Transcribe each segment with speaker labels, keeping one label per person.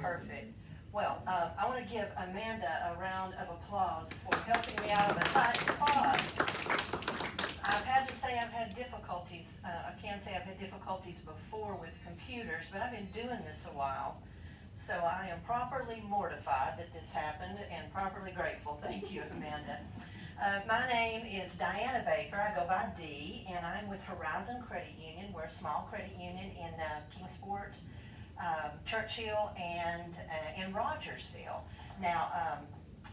Speaker 1: Perfect. Well, I want to give Amanda a round of applause for helping me out of a tight spot. I've had to say I've had difficulties, I can say I've had difficulties before with computers, but I've been doing this a while. So I am properly mortified that this happened and properly grateful. Thank you, Amanda. My name is Diana Baker. I go by Dee, and I'm with Horizon Credit Union. We're a small credit union in Kingsport, Churchill, and in Rogersville. Now,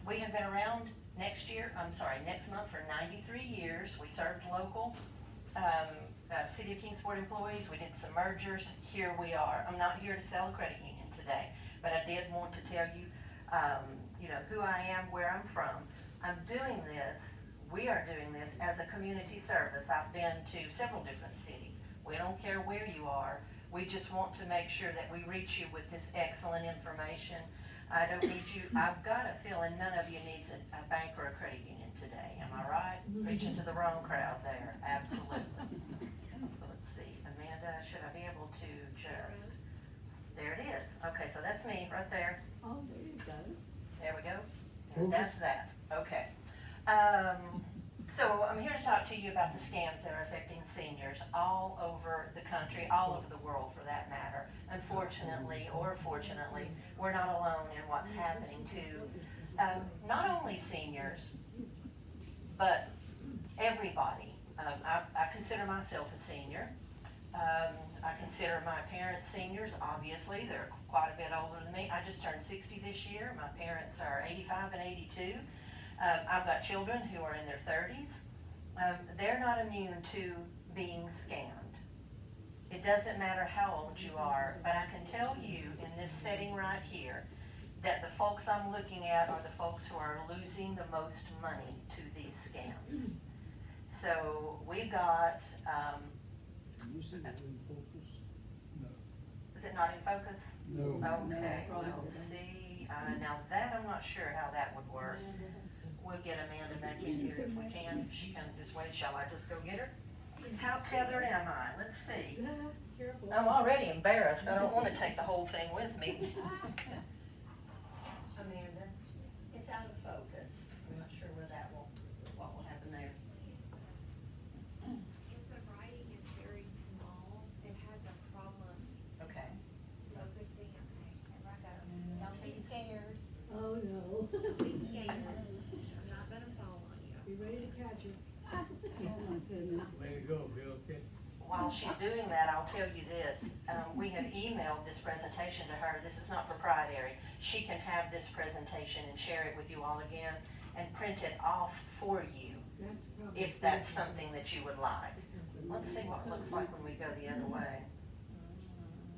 Speaker 1: we have been around next month for 93 years. We served local City of Kingsport employees. We did some mergers. Here we are. I'm not here to sell a credit union today, but I did want to tell you, who I am, where I'm from. We are doing this as a community service. I've been to several different cities. We don't care where you are. We just want to make sure that we reach you with this excellent information. I don't need you, I've got a feeling none of you needs a bank or a credit union today. Am I right? Preaching to the wrong crowd there. Absolutely. Let's see, Amanda, should I be able to just, there it is. Okay, so that's me right there.
Speaker 2: Oh, there you go.
Speaker 1: There we go. And that's that. Okay. So I'm here to talk to you about the scams that are affecting seniors all over the country, all over the world for that matter. Unfortunately, or fortunately, we're not alone in what's happening to not only seniors, but everybody. I consider myself a senior. I consider my parents seniors. Obviously, they're quite a bit older than me. I just turned 60 this year. My parents are 85 and 82. I've got children who are in their 30s. They're not immune to being scammed. It doesn't matter how old you are, but I can tell you in this setting right here that the folks I'm looking at are the folks who are losing the most money to these scams. So we've got,
Speaker 3: You said it in focus? No.
Speaker 1: is it not in focus?
Speaker 3: No.
Speaker 1: Okay,
Speaker 2: No,
Speaker 1: we'll
Speaker 2: probably.
Speaker 1: see. Now that I'm not sure how that would work. We'll get Amanda back in here if we can. If she comes this way, shall I just go get her? How tethered am I? Let's see.
Speaker 2: Careful.
Speaker 1: I'm already embarrassed. I don't want to take the whole thing with me. Amanda, it's out of focus. I'm not sure what will happen there.
Speaker 4: If the writing is very small, it has a problem
Speaker 1: Okay.
Speaker 4: focusing. Okay, there I go. Don't be scared.
Speaker 2: Oh, no.
Speaker 4: Don't be scared. I'm not gonna fall on you.
Speaker 2: Be ready to catch her. Oh, my goodness.
Speaker 5: Way to go, Bill.
Speaker 1: While she's doing that, I'll tell you this. We have emailed this presentation to her. This is not proprietary. She can have this presentation and share it with you all again and print it off for you
Speaker 2: That's probably.
Speaker 1: if that's something that you would like. Let's see what it looks like when we go the other way.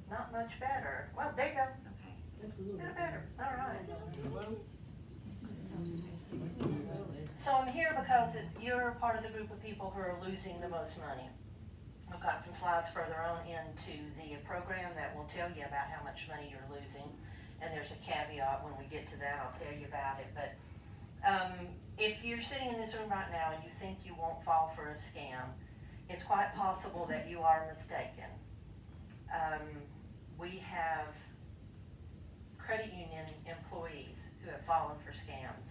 Speaker 1: Not much better. Well, there you go.
Speaker 4: Okay.
Speaker 2: That's a little
Speaker 1: Bit
Speaker 2: bit
Speaker 1: better. All right. So I'm here because you're part of the group of people who are losing the most money. I've got some slides further on into the program that will tell you about how much money you're losing. And there's a caveat when we get to that, I'll tell you about it. But if you're sitting in this room right now and you think you won't fall for a scam, it's quite possible that you are mistaken. We have credit union employees who have fallen for scams.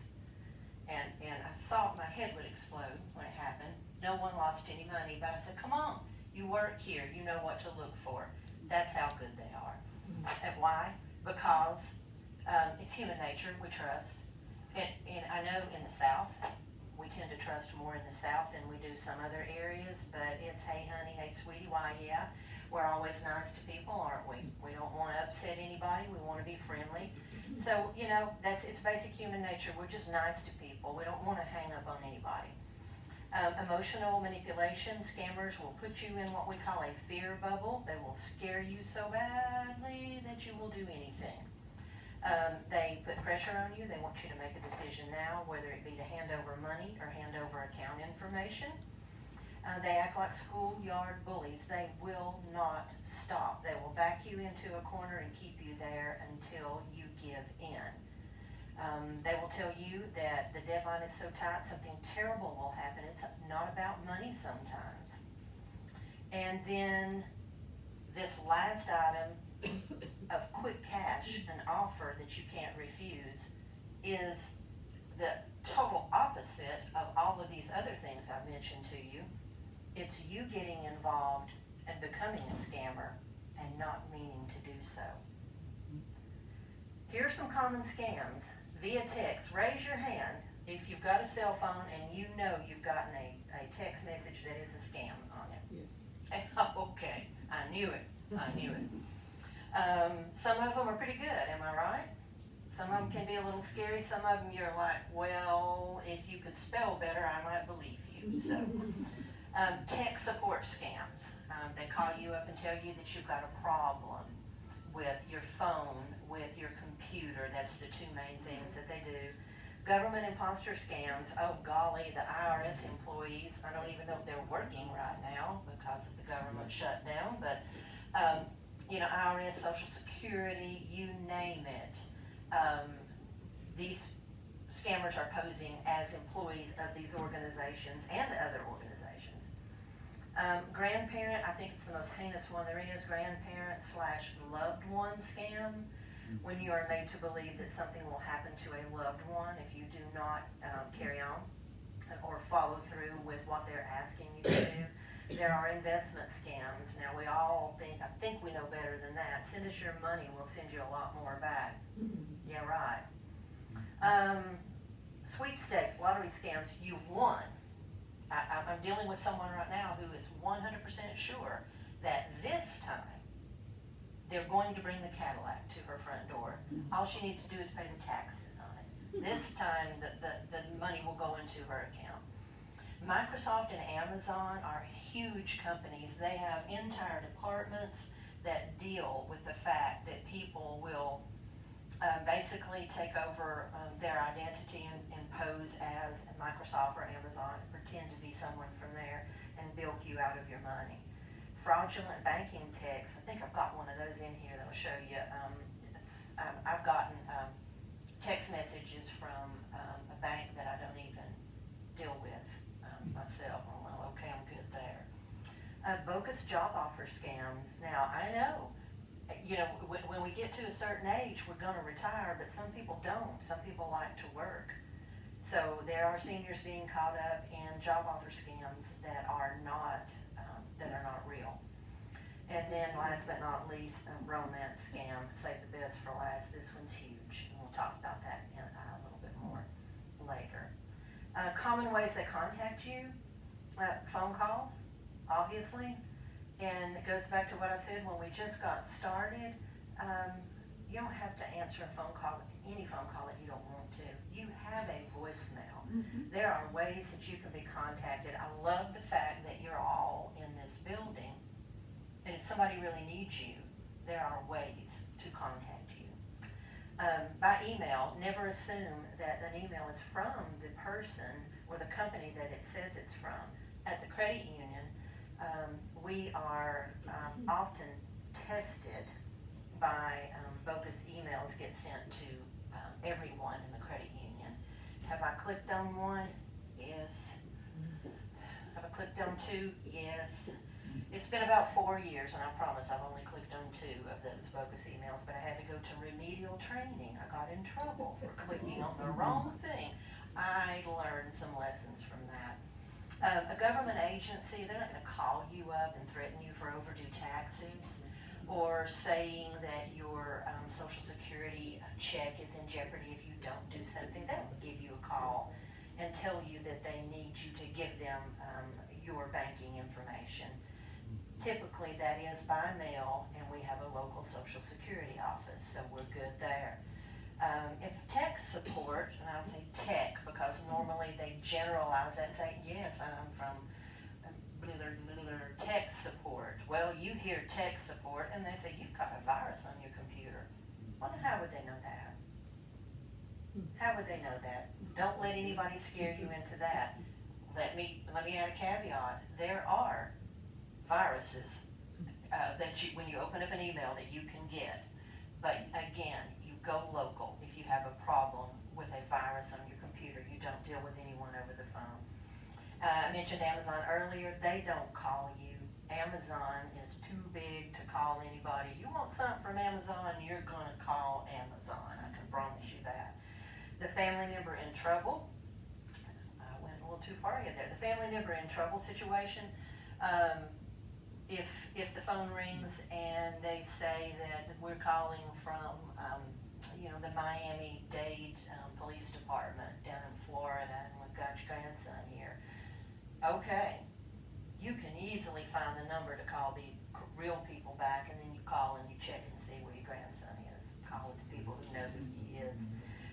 Speaker 1: And I thought my head would explode when it happened. No one lost any money, but I said, come on, you work here, you know what to look for. That's how good they are. And why? Because it's human nature, we trust. And I know in the South, we tend to trust more in the South than we do some other areas, but it's, hey honey, hey sweetie, why yeah. We're always nice to people, aren't we? We don't want to upset anybody, we want to be friendly. So, it's basic human nature. We're just nice to people. We don't want to hang up on anybody. Emotional manipulation, scammers will put you in what we call a fear bubble. They will scare you so badly that you will do anything. They put pressure on you. They want you to make a decision now, whether it be to hand over money or hand over account information. They act like schoolyard bullies. They will not stop. They will back you into a corner and keep you there until you give in. They will tell you that the deadline is so tight, something terrible will happen. It's not about money sometimes. And then this last item of quick cash, an offer that you can't refuse, is the total opposite of all of these other things I've mentioned to you. It's you getting involved and becoming a scammer and not meaning to do so. Here's some common scams via text. Raise your hand if you've got a cell phone and you know you've gotten a text message that is a scam on it.
Speaker 3: Yes.
Speaker 1: Okay, I knew it. Some of them are pretty good, am I right? Some of them can be a little scary. Some of them you're like, well, if you could spell better, I might believe you. So, tech support scams. They call you up and tell you that you've got a problem with your phone, with your computer. That's the two main things that they do. Government imposter scams. Oh golly, the IRS employees, I don't even know if they're working right now because of the government shutdown, but IRS, Social Security, you name it. These scammers are posing as employees of these organizations and other organizations. Grandparent, I think it's the most heinous one there is, grandparent/loved one scam. When you are made to believe that something will happen to a loved one if you do not carry on or follow through with what they're asking you to do. There are investment scams. Now we all think, I think we know better than that. Send us your money, we'll send you a lot more back. Yeah, right. Sweepstakes, lottery scams, you've won. I'm dealing with someone right now who is 100% sure that this time they're going to bring the Cadillac to her front door. All she needs to do is pay the taxes on it. This time the money will go into her account. Microsoft and Amazon are huge companies. They have entire departments that deal with the fact that people will basically take over their identity and pose as Microsoft or Amazon, pretend to be someone from there and bilk you out of your money. Fraudulent banking texts, I think I've got one of those in here that will show you. I've gotten text messages from a bank that I don't even deal with myself. I'm like, okay, I'm good there. Bogus job offer scams. Now, I know, when we get to a certain age, we're gonna retire, but some people don't. Some people like to work. So there are seniors being caught up in job offer scams that are not real. And then last but not least, romance scam, save the best for last. This one's huge, and we'll talk about that in a little bit more later. Common ways they contact you, phone calls, obviously, and it goes back to what I said when we just got started. You don't have to answer a phone call, any phone call that you don't want to. You have a voicemail. There are ways that you can be contacted. I love the fact that you're all in this building, and if somebody really needs you, there are ways to contact you. By email, never assume that an email is from the person or the company that it says it's from. At the credit union, we are often tested by bogus emails get sent to everyone in the credit union. Have I clicked on one? Yes. Have I clicked on two? Yes. It's been about 4 years, and I promise I've only clicked on 2 of those bogus emails, but I had to go to remedial training. I got in trouble for clicking on the wrong thing. I learned some lessons from that. A government agency, they're not going to call you up and threaten you for overdue taxes or saying that your Social Security check is in jeopardy if you don't do something. They'll give you a call and tell you that they need you to give them your banking information. Typically that is by mail, and we have a local Social Security office, so we're good there. If tech support, and I say tech because normally they generalize that and say, yes, I'm from tech support. Well, you hear tech support and they say, you've got a virus on your computer. Well, how would they know that? How would they know that? Don't let anybody scare you into that. Let me add a caveat. There are viruses that when you open up an email that you can get. But again, you go local if you have a problem with a virus on your computer. You don't deal with anyone over the phone. I mentioned Amazon earlier. They don't call you Amazon is too big to call anybody. You want something from Amazon, you're gonna call Amazon, I can promise you that. The family member in trouble, I went a little too far again there. The family member in trouble situation, if the phone rings and they say that we're calling from, the Miami-Dade Police Department down in Florida, and we've got your grandson here. Okay, you can easily find the number to call the real people back, and then you call and you check and see where your grandson is. Call with the people who know who he is.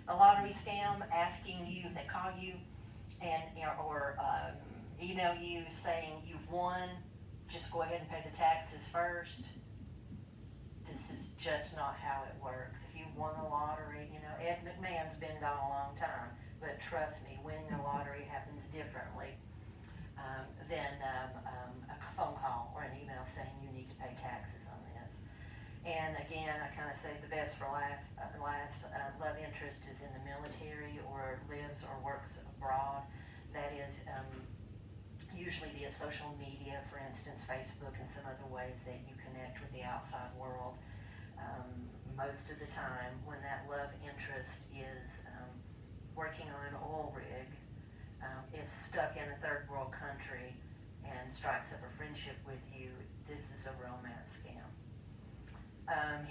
Speaker 1: A lottery scam, asking you, if they call you or email you saying you've won, just go ahead and pay the taxes first. This is just not how it works. If you won the lottery, Ed McMahon's been gone a long time, but trust me, winning the lottery happens differently than a phone call or an email saying you need to pay taxes on this. And again, I kind of saved the best for last. Love interest is in the military or lives or works abroad. That is usually via social media, for instance, Facebook and some other ways that you connect with the outside world. Most of the time when that love interest is working on an oil rig, is stuck in a third world country and strikes up a friendship with you, this is a romance scam.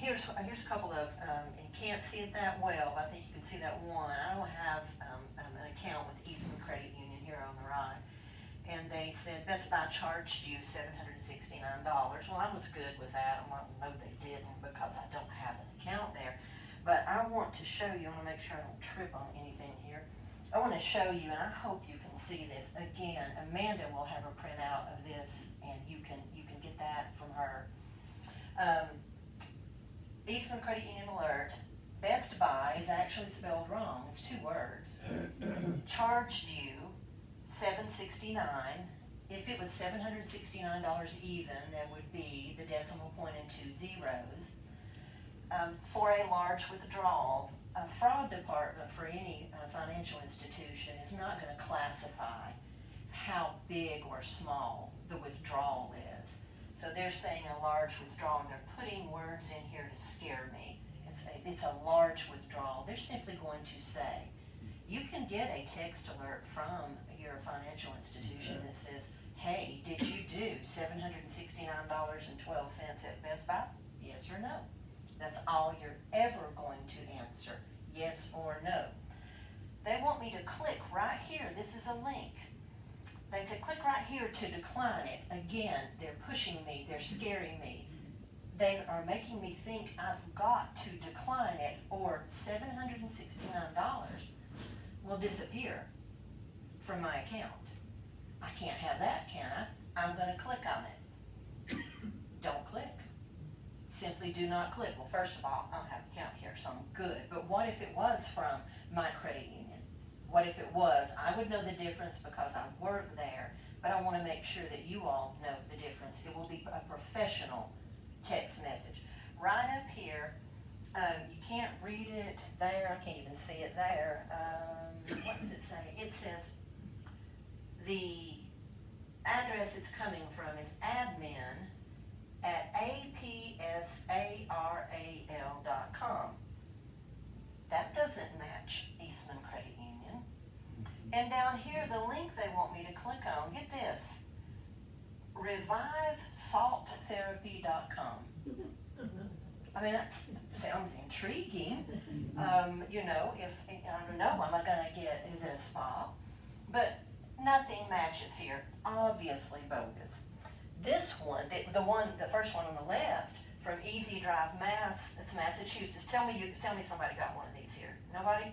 Speaker 1: Here's a couple of, and you can't see it that well, but I think you can see that one. I don't have an account with Eastman Credit Union here on the right. And they said Best Buy charged you $769. Well, I was good with that. I want to know they didn't because I don't have an account there. But I want to show you, I want to make sure I don't trip on anything here. I want to show you, and I hope you can see this. Again, Amanda will have a printout of this, and you can get that from her. Eastman Credit Union alert. Best Buy is actually spelled wrong. It's 2 words. Charged you $769. If it was $769 even, there would be the decimal point and 2 zeros. For a large withdrawal, a fraud department for any financial institution is not going to classify how big or small the withdrawal is. So they're saying a large withdrawal, and they're putting words in here to scare me. It's a large withdrawal. They're simply going to say, you can get a text alert from your financial institution that says, hey, did you do $769.12 at Best Buy? Yes or no? That's all you're ever going to answer, yes or no. They want me to click right here. This is a link. They said, click right here to decline it. Again, they're pushing me. They're scaring me. They are making me think I've got to decline it, or $769 will disappear from my account. I can't have that, can I? I'm going to click on it. Don't click. Simply do not click. Well, first of all, I don't have an account here, so I'm good. But what if it was from my credit union? What if it was? I would know the difference because I work there, but I want to make sure that you all know the difference. It will be a professional text message. Right up here, you can't read it there. I can't even see it there. What does it say? It says the address it's coming from is admin@apsaral.com. That doesn't match Eastman Credit Union. And down here, the link they want me to click on, get this, revivesalttherapy.com. I mean, that sounds intriguing. If, I don't know, am I gonna get, is it a spa? But nothing matches here, obviously bogus. This one, the first one on the left, from Easy Drive, that's Massachusetts. Tell me somebody got one of these here. Nobody?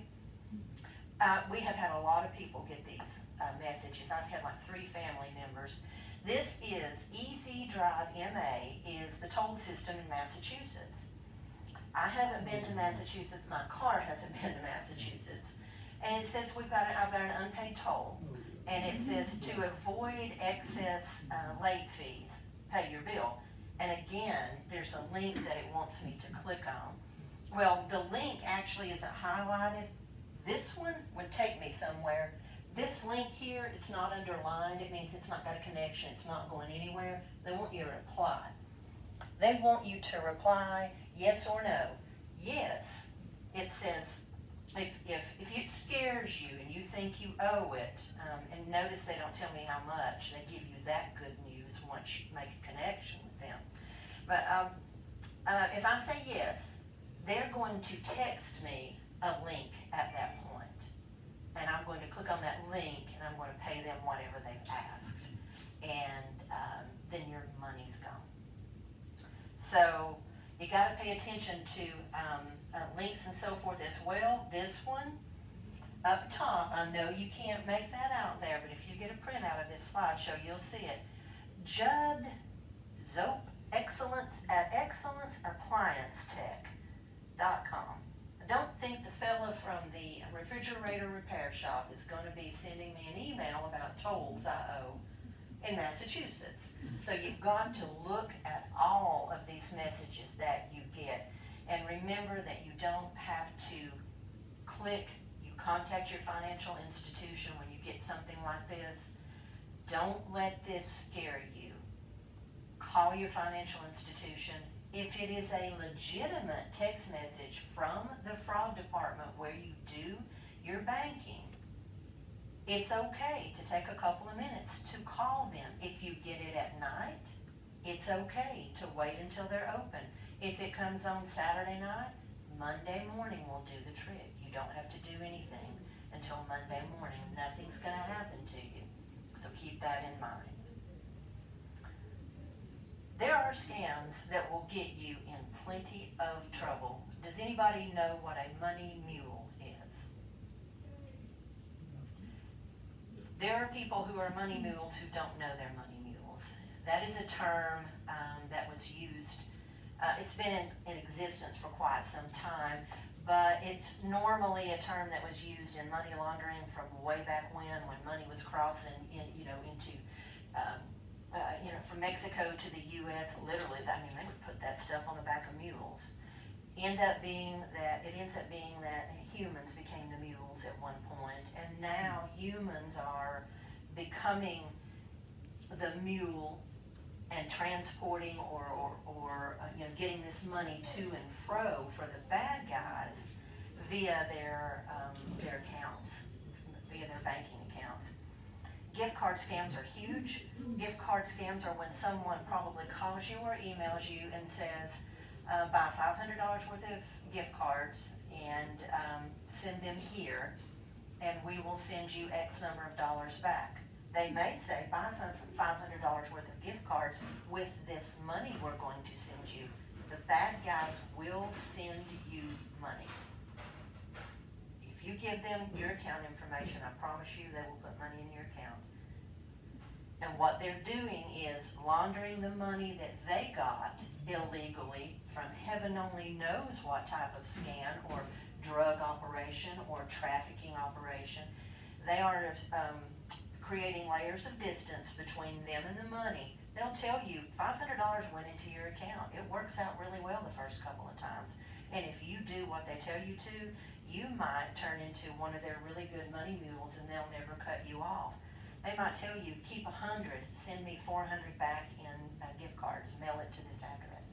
Speaker 1: We have had a lot of people get these messages. I've had like 3 family members. This is Easy Drive MA, is the toll system in Massachusetts. I haven't been to Massachusetts. My car hasn't been to Massachusetts. And it says I've got an unpaid toll. And it says to avoid excess late fees, pay your bill. And again, there's a link that it wants me to click on. Well, the link actually isn't highlighted. This one would take me somewhere. This link here, it's not underlined. It means it's not got a connection. It's not going anywhere. They want want you to reply. They want you to reply yes or no. Yes, it says, if it scares you and you think you owe it, and notice they don't tell me how much, they give you that good news once you make a connection with them. But if I say yes, they're going to text me a link at that point. And I'm going to click on that link and I'm going to pay them whatever they've asked. And then your money's gone. So you got to pay attention to links and so forth as well. This one up top, I know you can't make that out there, but if you get a printout of this slideshow, you'll see it. Judd Zope Excellence at excellenceappliancetech.com. I don't think the fella from the refrigerator repair shop is going to be sending me an email about tolls I owe in Massachusetts. So you've got to look at all of these messages that you get. And remember that you don't have to click, you contact your financial institution when you get something like this. Don't let this scare you. Call your financial institution. If it is a legitimate text message from the fraud department where you do your banking, it's okay to take a couple of minutes to call them. If you get it at night, it's okay to wait until they're open. If it comes on Saturday night, Monday morning will do the trick. You don't have to do anything until Monday morning. Nothing's going to happen to you. So keep that in mind. There are scams that will get you in plenty of trouble. Does anybody know what a money mule is? There are people who are money mules who don't know they're money mules. That is a term that was used. It's been in existence for quite some time, but it's normally a term that was used in money laundering from way back when money was crossing into from Mexico to the U.S. Literally, I mean, they would put that stuff on the back of mules. It ends up being that humans became the mules at one point, and now humans are becoming the mule and transporting or getting this money to and fro for the bad guys via their accounts, via their banking accounts. Gift card scams are huge. Gift card scams are when someone probably calls you or emails you and says, buy $500 worth of gift cards and send them here, and we will send you X number of dollars back. They may say, buy $500 worth of gift cards with this money we're going to send you. The bad guys will send you money. If you give them your account information, I promise you they will put money in your account. And what they're doing is laundering the money that they got illegally from heaven only knows what type of scam or drug operation or trafficking operation. They are creating layers of distance between them and the money. They'll tell you $500 went into your account. It works out really well the first couple of times. And if you do what they tell you to, you might turn into one of their really good money mules and they'll never cut you off. They might tell you, keep 100, send me 400 back in gift cards, mail it to this address.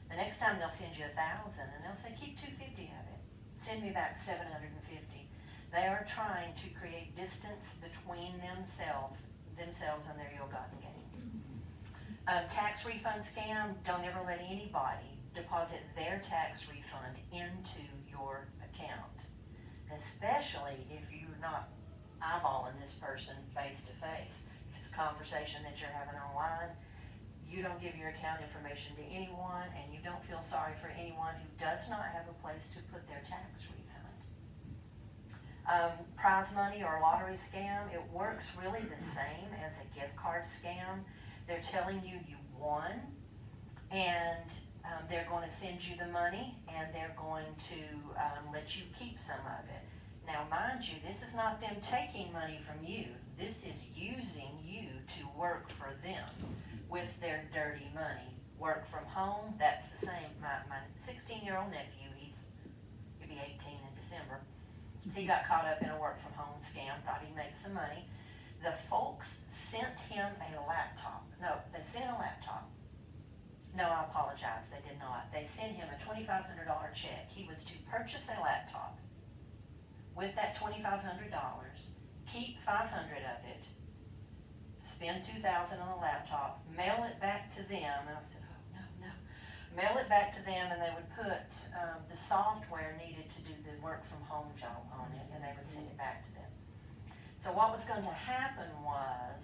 Speaker 1: The next time they'll send you 1,000 and they'll say, keep 250 of it, send me back 750. They are trying to create distance between themselves and their ill-gotten gain. Tax refund scam, don't ever let anybody deposit their tax refund into your account, especially if you're not eyeballing this person face to face. If it's a conversation that you're having online, you don't give your account information to anyone, and you don't feel sorry for anyone who does not have a place to put their tax refund. Prize money or lottery scam, it works really the same as a gift card scam. They're telling you you won, and they're going to send you the money, and they're going to let you keep some of it. Now, mind you, this is not them taking money from you. This is using you to work for them with their dirty money. Work from home, that's the same. My 16-year-old nephew, he'll be 18 in December. He got caught up in a work from home scam, thought he'd make some money. The folks sent him a laptop. No, they sent a laptop. No, I apologize, they did not. They sent him a $2,500 check. He was to purchase a laptop with that $2,500, keep 500 of it, spend 2,000 on a laptop, mail it back to them, and I said, oh, no. Mail it back to them, and they would put the software needed to do the work from home job on it, and they would send it back to them. So what was going to happen was,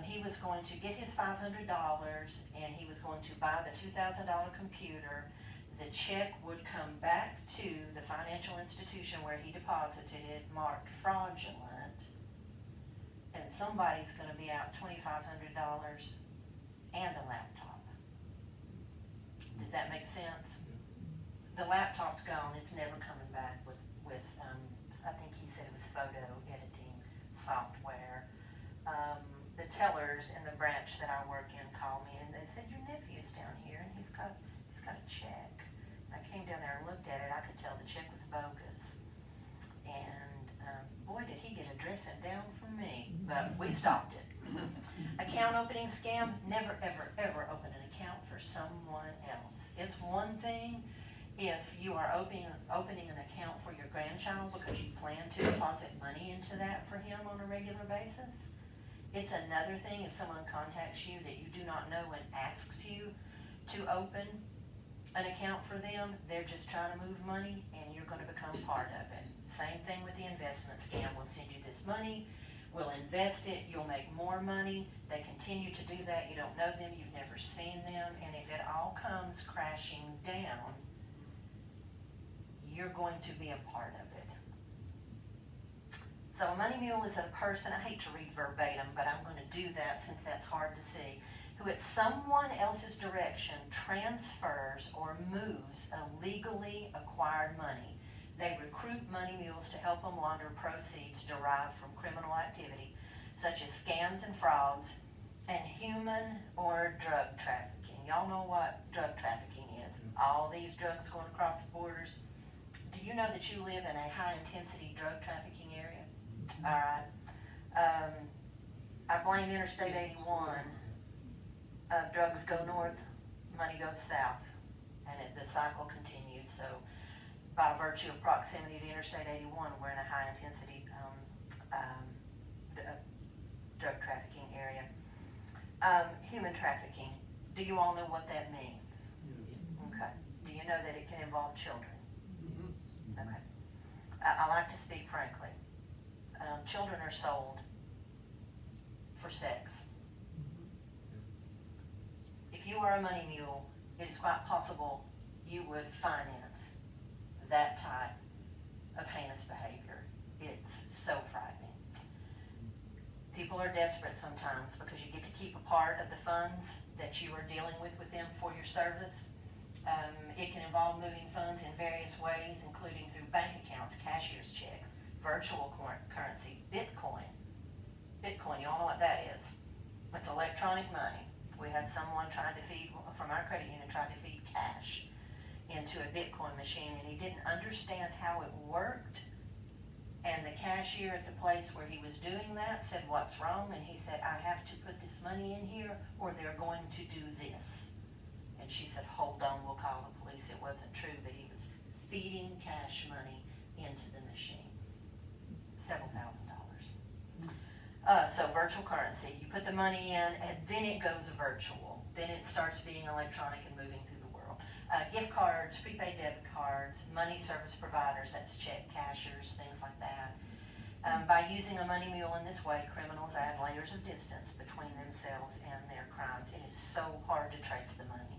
Speaker 1: he was going to get his $500, and he was going to buy the $2,000 computer. The check would come back to the financial institution where he deposited it, marked fraudulent, and somebody's gonna be out $2,500 and a laptop. Does that make sense? The laptop's gone, it's never coming back with I think he said it was photo editing software. The tellers in the branch that I work in called me and they said, your nephew's down here and he's got a check. I came down there and looked at it, I could tell the check was bogus. And boy, did he get a dressing down from me, but we stopped it. Account opening scam, never, ever, ever open an account for someone else. It's one thing if you are opening an account for your grandchild because you plan to deposit money into that for him on a regular basis. It's another thing if someone contacts you that you do not know and asks you to open an account for them. They're just trying to move money and you're going to become part of it. Same thing with the investment scam. We'll send you this money, we'll invest it, you'll make more money. They continue to do that. You don't know them, you've never seen them, and if it all comes crashing down, you're going to be a part of it. So a money mule is a person, I hate to read verbatim, but I'm going to do that since that's hard to see, who at someone else's direction transfers or moves illegally acquired money. They recruit money mules to help them launder proceeds derived from criminal activity, such as scams and frauds, and human or drug trafficking. Y'all know what drug trafficking is. All these drugs going across the borders. Do you know that you live in a high-intensity drug trafficking area? All right. I blame Interstate 81. Drugs go north, money goes south, and the cycle continues. So by virtue of proximity to Interstate 81, we're in a high-intensity drug trafficking area. Human trafficking. Do you all know what that means? Okay. Do you know that it can involve children? Okay. I like to speak frankly. Children are sold for sex. If you are a money mule, it is quite possible you would finance that type of heinous behavior. It's so frightening. People are desperate sometimes because you get to keep a part of the funds that you are dealing with them for your service. It can involve moving funds in various ways, including through bank accounts, cashier's checks, virtual currency, Bitcoin. Bitcoin, you all know what that is. It's electronic money. We had someone trying to feed, from our credit union, trying to feed cash into a Bitcoin machine, and he didn't understand how it worked. And the cashier at the place where he was doing that said, what's wrong? And he said, I have to put this money in here or they're going to do this. And she said, hold on, we'll call the police. It wasn't true, but he was feeding cash money into the machine. Several $1,000s. So virtual currency, you put the money in and then it goes virtual. Then it starts being electronic and moving through the world. Gift cards, prepaid debit cards, money service providers, that's check cashers, things like that. By using a money mule in this way, criminals add layers of distance between themselves and their crimes. It is so hard to trace the money.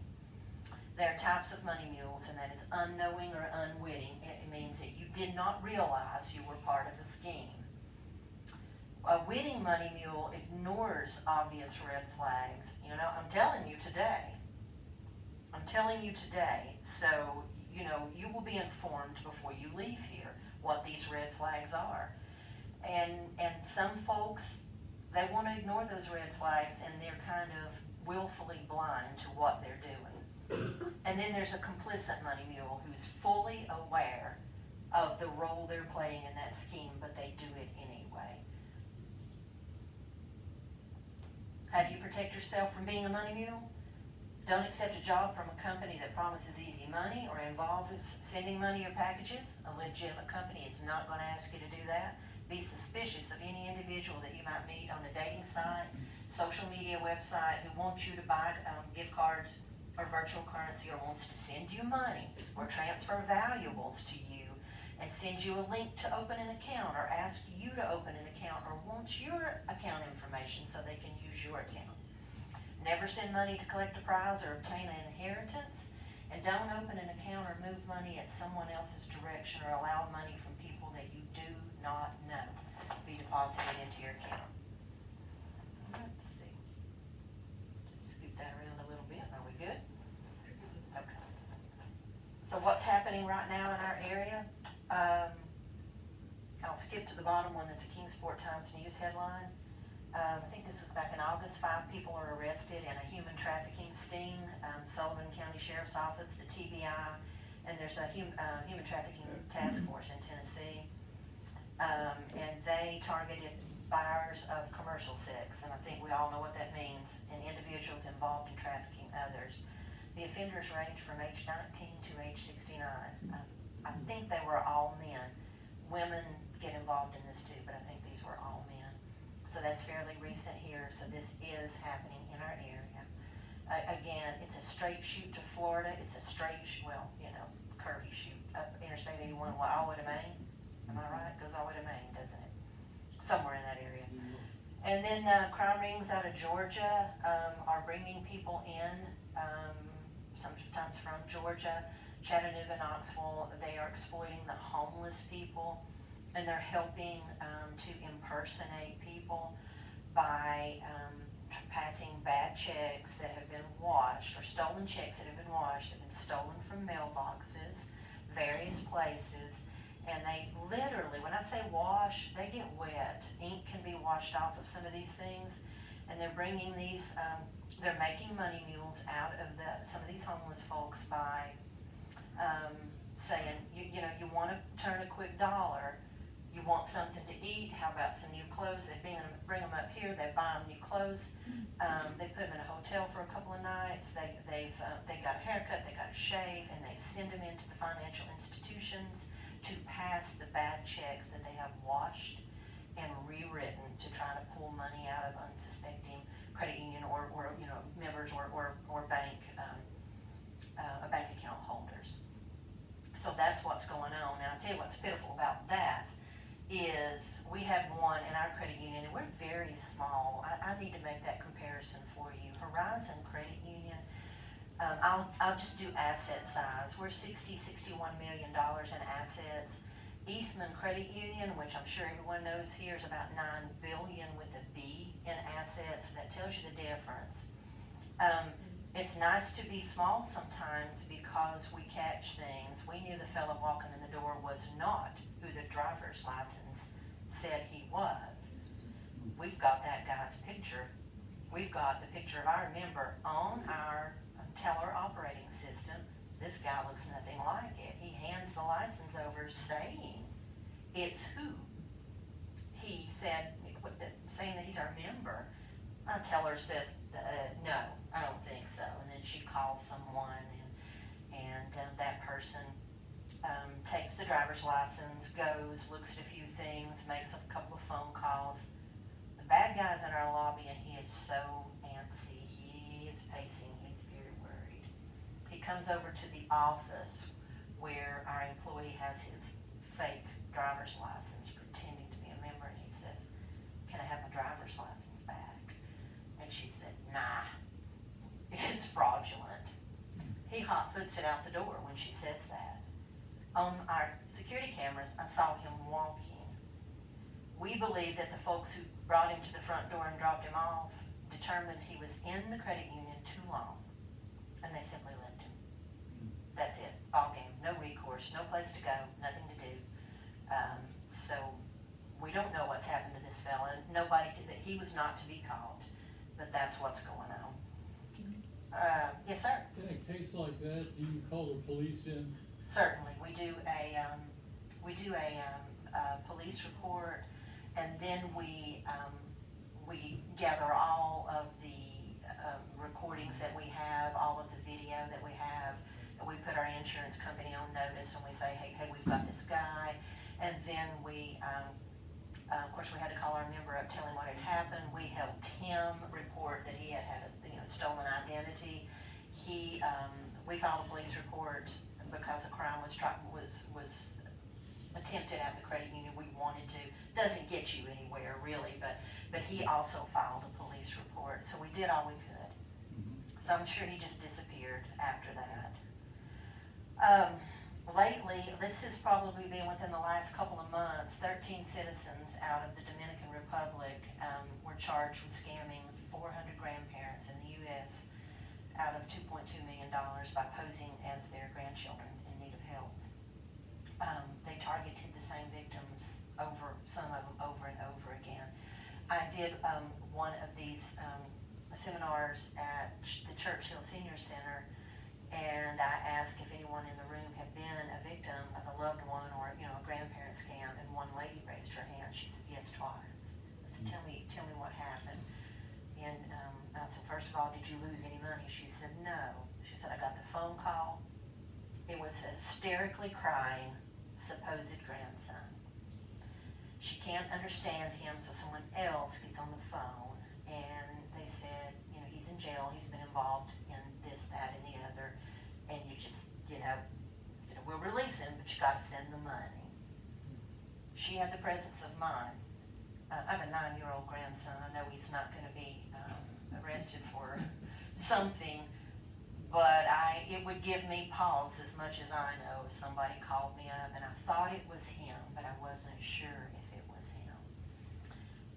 Speaker 1: There are types of money mules, and that is unknowing or unwitting. It means that you did not realize you were part of a scheme. A witting money mule ignores obvious red flags. You know, I'm telling you today, so, you know, you will be informed before you leave here what these red flags are. And some folks, they want to ignore those red flags and they're kind of willfully blind to what they're doing. And then there's a complicit money mule who's fully aware of the role they're playing in that scheme, but they do it anyway. How do you protect yourself from being a money mule? Don't accept a job from a company that promises easy money or involves sending money or packages. A legitimate company is not gonna ask you to do that. Be suspicious of any individual that you might meet on a dating site, social media website who wants you to buy gift cards or virtual currency, or wants to send you money or transfer valuables to you and send you a link to open an account, or ask you to open an account, or wants your account information so they can use your account. Never send money to collect a prize or obtain an inheritance, and don't open an account or move money at someone else's direction, or allow money from people that you do not know be deposited into your account. Let's see. Just scoot that around a little bit. Are we good? Okay. So what's happening right now in our area? I'll skip to the bottom one. That's a Kingsport Times News headline. I think this was back in August. 5 people are arrested in a human trafficking sting. Sullivan County Sheriff's Office, the TBI, and there's a human trafficking task force in Tennessee. And they targeted buyers of commercial sex, and I think we all know what that means, and individuals involved in trafficking others. The offenders range from age 19 to age 69. I think they were all men. Women get involved in this too, but I think these were all men. So that's fairly recent here, so this is happening in our area. Again, it's a straight shoot to Florida. It's a straight, curvy shoot up Interstate 81, all the way to Maine. Am I right? Goes all the way to Maine, doesn't it? Somewhere in that area. And then crime rings out of Georgia are bringing people in, sometimes from Georgia, Chattanooga, Knoxville. They are exploiting the homeless people, and they're helping to impersonate people by passing bad checks that have been washed, or stolen checks that have been washed, that have been stolen from mailboxes, various places. And they literally, when I say wash, they get wet. Ink can be washed off of some of these things. And they're bringing these, they're making money mules out of some of these homeless folks by saying, you want to turn a quick dollar, you want something to eat, how about some new clothes? They bring them up here, they buy them new clothes, they put them in a hotel for a couple of nights, they got a haircut, they got a shave, and they send them into the financial institutions to pass the bad checks that they have washed and rewritten to try to pull money out of unsuspecting credit union or members or bank bank account holders. So that's what's going on. Now, I'll tell you what's pitiful about that is we have one in our credit union, and we're very small. I need to make that comparison for you. Horizon Credit Union, I'll just do asset size. We're $61 million in assets. Eastman Credit Union, which I'm sure everyone knows here, is about $9 billion with a B in assets. So that tells you the difference. It's nice to be small sometimes because we catch things. We knew the fellow walking in the door was not who the driver's license said he was. We've got that guy's picture. We've got the picture of our member on our teller operating system. This guy looks nothing like it. He hands the license over saying it's who he said, saying that he's our member. Our teller says, no, I don't think so. And then she calls someone, and that person takes the driver's license, goes, looks at a few things, makes a couple of phone calls. The bad guy's in our lobby, and he is so antsy. He is pacing. He's very worried. He comes over to the office where our employee has his fake driver's license, pretending to be a member, and he says, "Can I have my driver's license back?" And she said, "Nah, it's fraudulent." He hot-foots it out the door when she says that. On our security cameras, I saw him walking. We believe that the folks who brought him to the front door and dropped him off determined he was in the credit union too long, and they simply left him. That's it, ball game, no recourse, no place to go, nothing to do. So we don't know what's happened to this fella. He was not to be caught, but that's what's going on. Yes, sir.
Speaker 5: In a case like that, do you call the police in?
Speaker 1: Certainly, we do a police report, and then we gather all of the recording recordings that we have, all of the video that we have. And we put our insurance company on notice and we say, hey, we've got this guy. And then we, of course, we had to call our member up, tell him what had happened. We helped him report that he had had a stolen identity. We filed a police report because a crime was attempted at the credit union. We wanted to. Doesn't get you anywhere really, but he also filed a police report. So we did all we could. So I'm sure he just disappeared after that. Lately, this has probably been within the last couple of months, 13 citizens out of the Dominican Republic were charged with scamming 400 grandparents in the U.S. out of $2.2 million by posing as their grandchildren in need of help. They targeted the same victims some of them over and over again. I did one of these seminars at the Churchill Senior Center, and I asked if anyone in the room had been a victim of a loved one or a grandparent scam, and one lady raised her hand. She said yes twice. I said, tell me what happened. And I said, first of all, did you lose any money? She said no. She said, I got the phone call. It was a hysterically crying supposed grandson. She can't understand him, so someone else gets on the phone, and they said, he's in jail, he's been involved in this, that, and the other, and you just, we'll release him, but you gotta send the money. She had the presence of mind. I have a 9-year-old grandson. I know he's not gonna be arrested for something, but it would give me pause as much as I know if somebody called me up and I thought it was him, but I wasn't sure if it was him.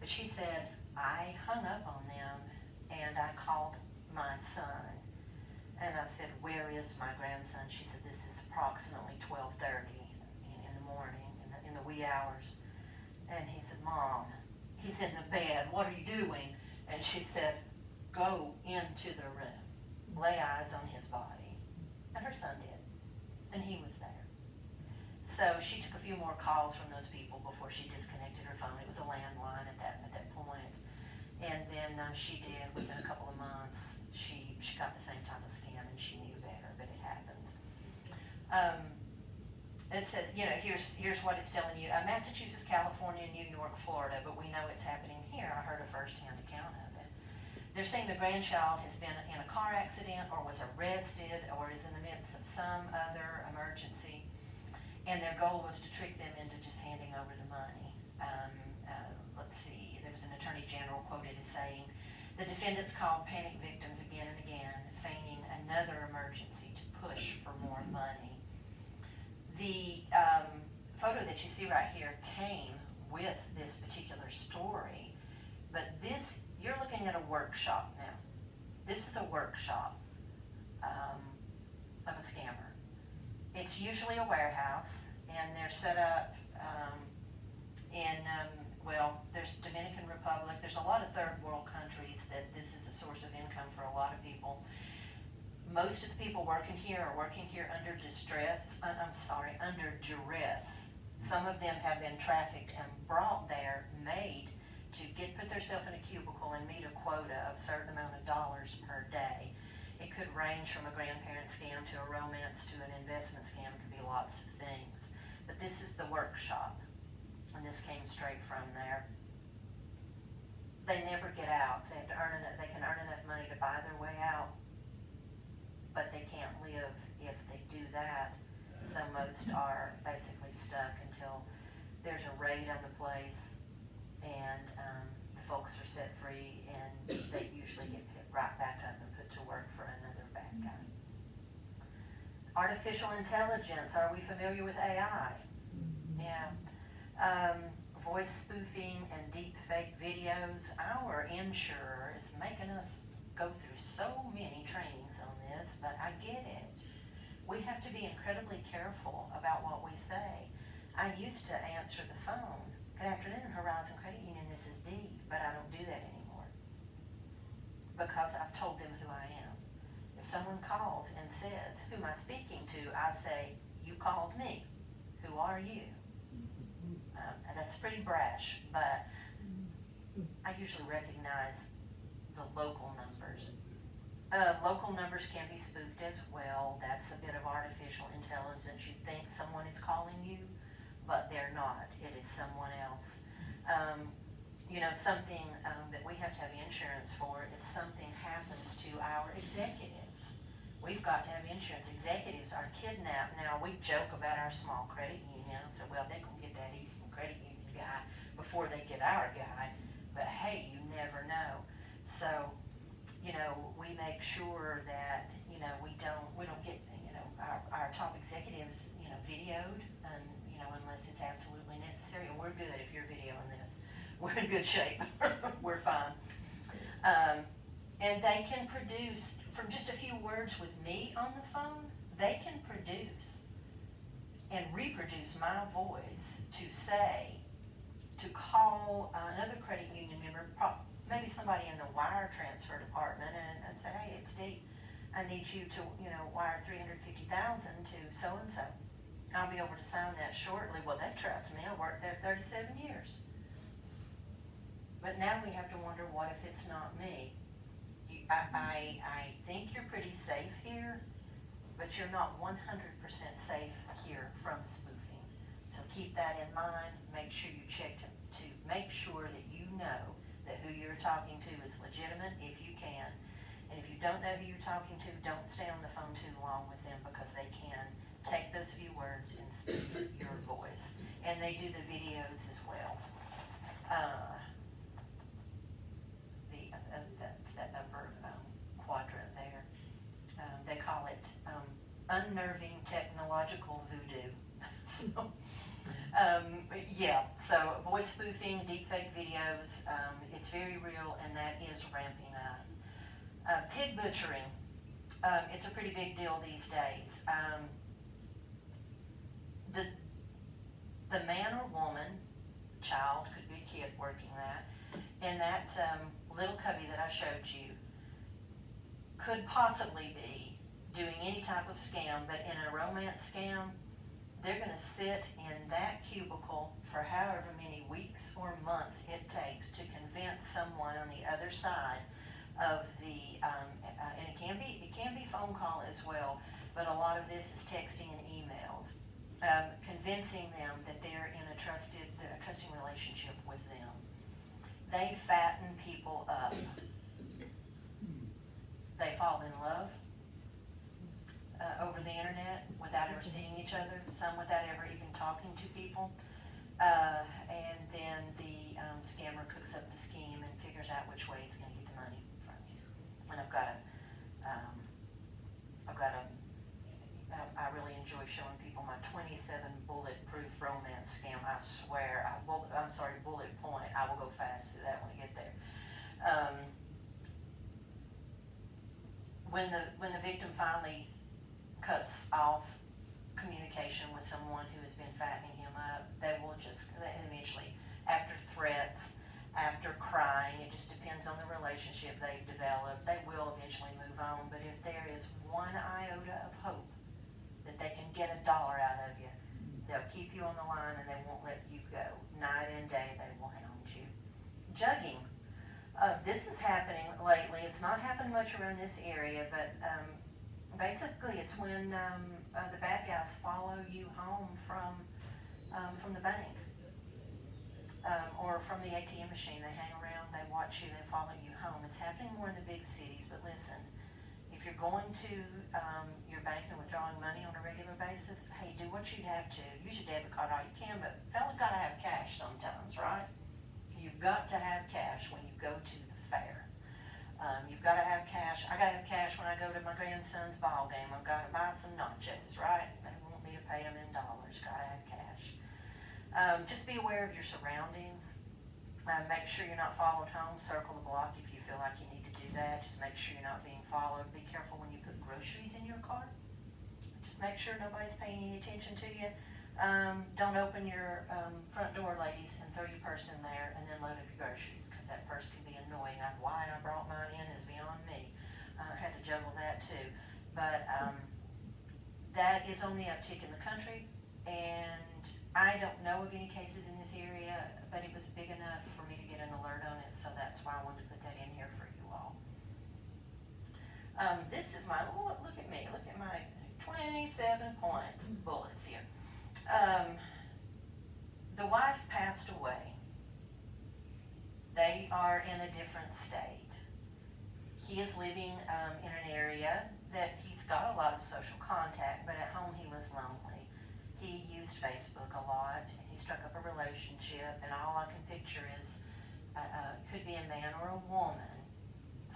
Speaker 1: But she said, I hung up on them and I called my son and I said, where is my grandson? She said, this is approximately 12:30 in the morning, in the wee hours. And he said, Mom, he's in the bed, what are you doing? And she said, go into the room, lay eyes on his body. And her son did, and he was there. So she took a few more calls from those people before she disconnected her phone. It was a landline at that point. And then she did, within a couple of months, she got the same type of scam, and she knew better, but it happens. It said, here's what it's telling you. Massachusetts, California, New York, Florida, but we know it's happening here. I heard a first-hand account of it. They're saying the grandchild has been in a car accident or was arrested or is in the midst of some other emergency, and their goal was to trick them into just handing over the money. Let's see, there was an attorney general quoted as saying, the defendants called panic victims again and again, feigning another emergency to push for more money. The photo that you see right here came with this particular story, but you're looking at a workshop now. This is a workshop of a scammer. It's usually a warehouse, and they're set up there's Dominican Republic. There's a lot of third world countries that this is a source of income for a lot of people. Most of the people working here are working here under duress. Some of them have been trafficked and brought there, made to put themselves in a cubicle and meet a quota of a certain amount of dollars per day. It could range from a grandparent scam to a romance to an investment scam. It could be lots of things. But this is the workshop, and this came straight from there. They never get out. They have to they can earn enough money to buy their way out, but they can't live if they do that. So most are basically stuck until there's a raid on the place and the folks are set free, and they usually get picked right back up and put to work for another bad guy. Artificial intelligence, are we familiar with AI? Yeah. Voice spoofing and deep fake videos. Our insurer is making us go through so many trainings on this, but I get it. We have to be incredibly careful about what we say. I used to answer the phone. Good afternoon, Horizon Credit Union, this is Dee, but I don't do that anymore because I've told them who I am. If someone calls and says, who am I speaking to? I say, you called me. Who are you? And that's pretty brash, but I usually recognize the local numbers. Local numbers can be spoofed as well. That's a bit of artificial intelligence. You think someone is calling you, but they're not. It is someone else. You know, something that we have to have insurance for is something happens to our executives. We've got to have insurance. Executives are kidnapped. Now, we joke about our small credit union. So, well, they're going to get that Eastern Credit Union guy before they get our guy. But, hey, you never know. So, you know, we make sure that, you know, we don't get, you know, our top executives, you know, videoed, and, you know, unless it's absolutely necessary. And we're good if you're videoing this. We're in good shape. We're fine. And they can produce, from just a few words with me on the phone, they can produce and reproduce my voice to say, to call another credit union member, maybe somebody in the wire transfer department, and say, hey, it's Dee. I need you to, you know, wire $350,000 to so-and-so. I'll be able to sign that shortly. Well, they trust me. I worked there 37 years. But now we have to wonder, what if it's not me? I think you're pretty safe here, but you're not 100% safe here from spoofing. So keep that in mind. Make sure you check to make sure that you know that who you're talking to is legitimate if you can. And if you don't know who you're talking to, don't stay on the phone too long with them, because they can take those few words and spoof your voice. And they do the videos as well. That's that upper quadrant there. They call it unnerving technological voodoo. So, yeah, so voice spoofing, deepfake videos, it's very real, and that is ramping up. Pig butchering, it's a pretty big deal these days. The man or woman, child, could be a kid working that, in that little cubby that I showed you, could possibly be doing any type of scam, but in a romance scam, they're going to sit in that cubicle for however many weeks or months it takes to convince someone on the other side of the, and it can be phone call as well, but a lot of this is texting and emails, convincing them that they're in a trusting relationship with them. They fatten people up. They fall in love over the internet without ever seeing each other, some without ever even talking to people. And then the scammer cooks up the scheme and figures out which way he's going to get the money from you. And I really enjoy showing people my 27 bulletproof romance scam. I swear, bullet point. I will go fast through that when I get there. When the victim finally cuts off communication with someone who has been fattening him up, they eventually, after threats, after crying, it just depends on the relationship they've developed, they will eventually move on. But if there is one iota of hope that they can get $1 out of you, they'll keep you on the line and they won't let you go. Night and day, they will hound you. Jugging. This is happening lately. It's not happened much around this area, but basically it's when the bad guys follow you home from the bank or from the ATM machine. They hang around, they watch you, they follow you home. It's happening more in the big cities, but listen, if you're going to your bank and withdrawing money on a regular basis, hey, do what you'd have to. Use your debit card all you can, but fella gotta have cash sometimes, right? You've got to have cash when you go to the fair. You've got to have cash. I got to have cash when I go to my grandson's ball game. I've got to buy some nachos, right? They want me to pay them in dollars. Got to have cash. Just be aware of your surroundings. Make sure you're not followed home. Circle the block if you feel like you need to do that. Just make sure you're not being followed. Be careful when you put groceries in your cart. Just make sure nobody's paying any attention to you. Don't open your front door, ladies, and throw your purse in there and then load up your groceries, because that purse can be annoying. Why I brought mine in is beyond me. I had to juggle that too. But that is on the uptick in the country, and I don't know of any cases in this area, but it was big enough for me to get an alert on it, so that's why I wanted to put that in here for you all. This is my, look at me, look at my 27 points, bullets here. The wife passed away. They are in a different state. He is living in an area that he's got a lot of social contact, but at home he was lonely. He used Facebook a lot, and he struck up a relationship, and all I can picture is, could be a man or a woman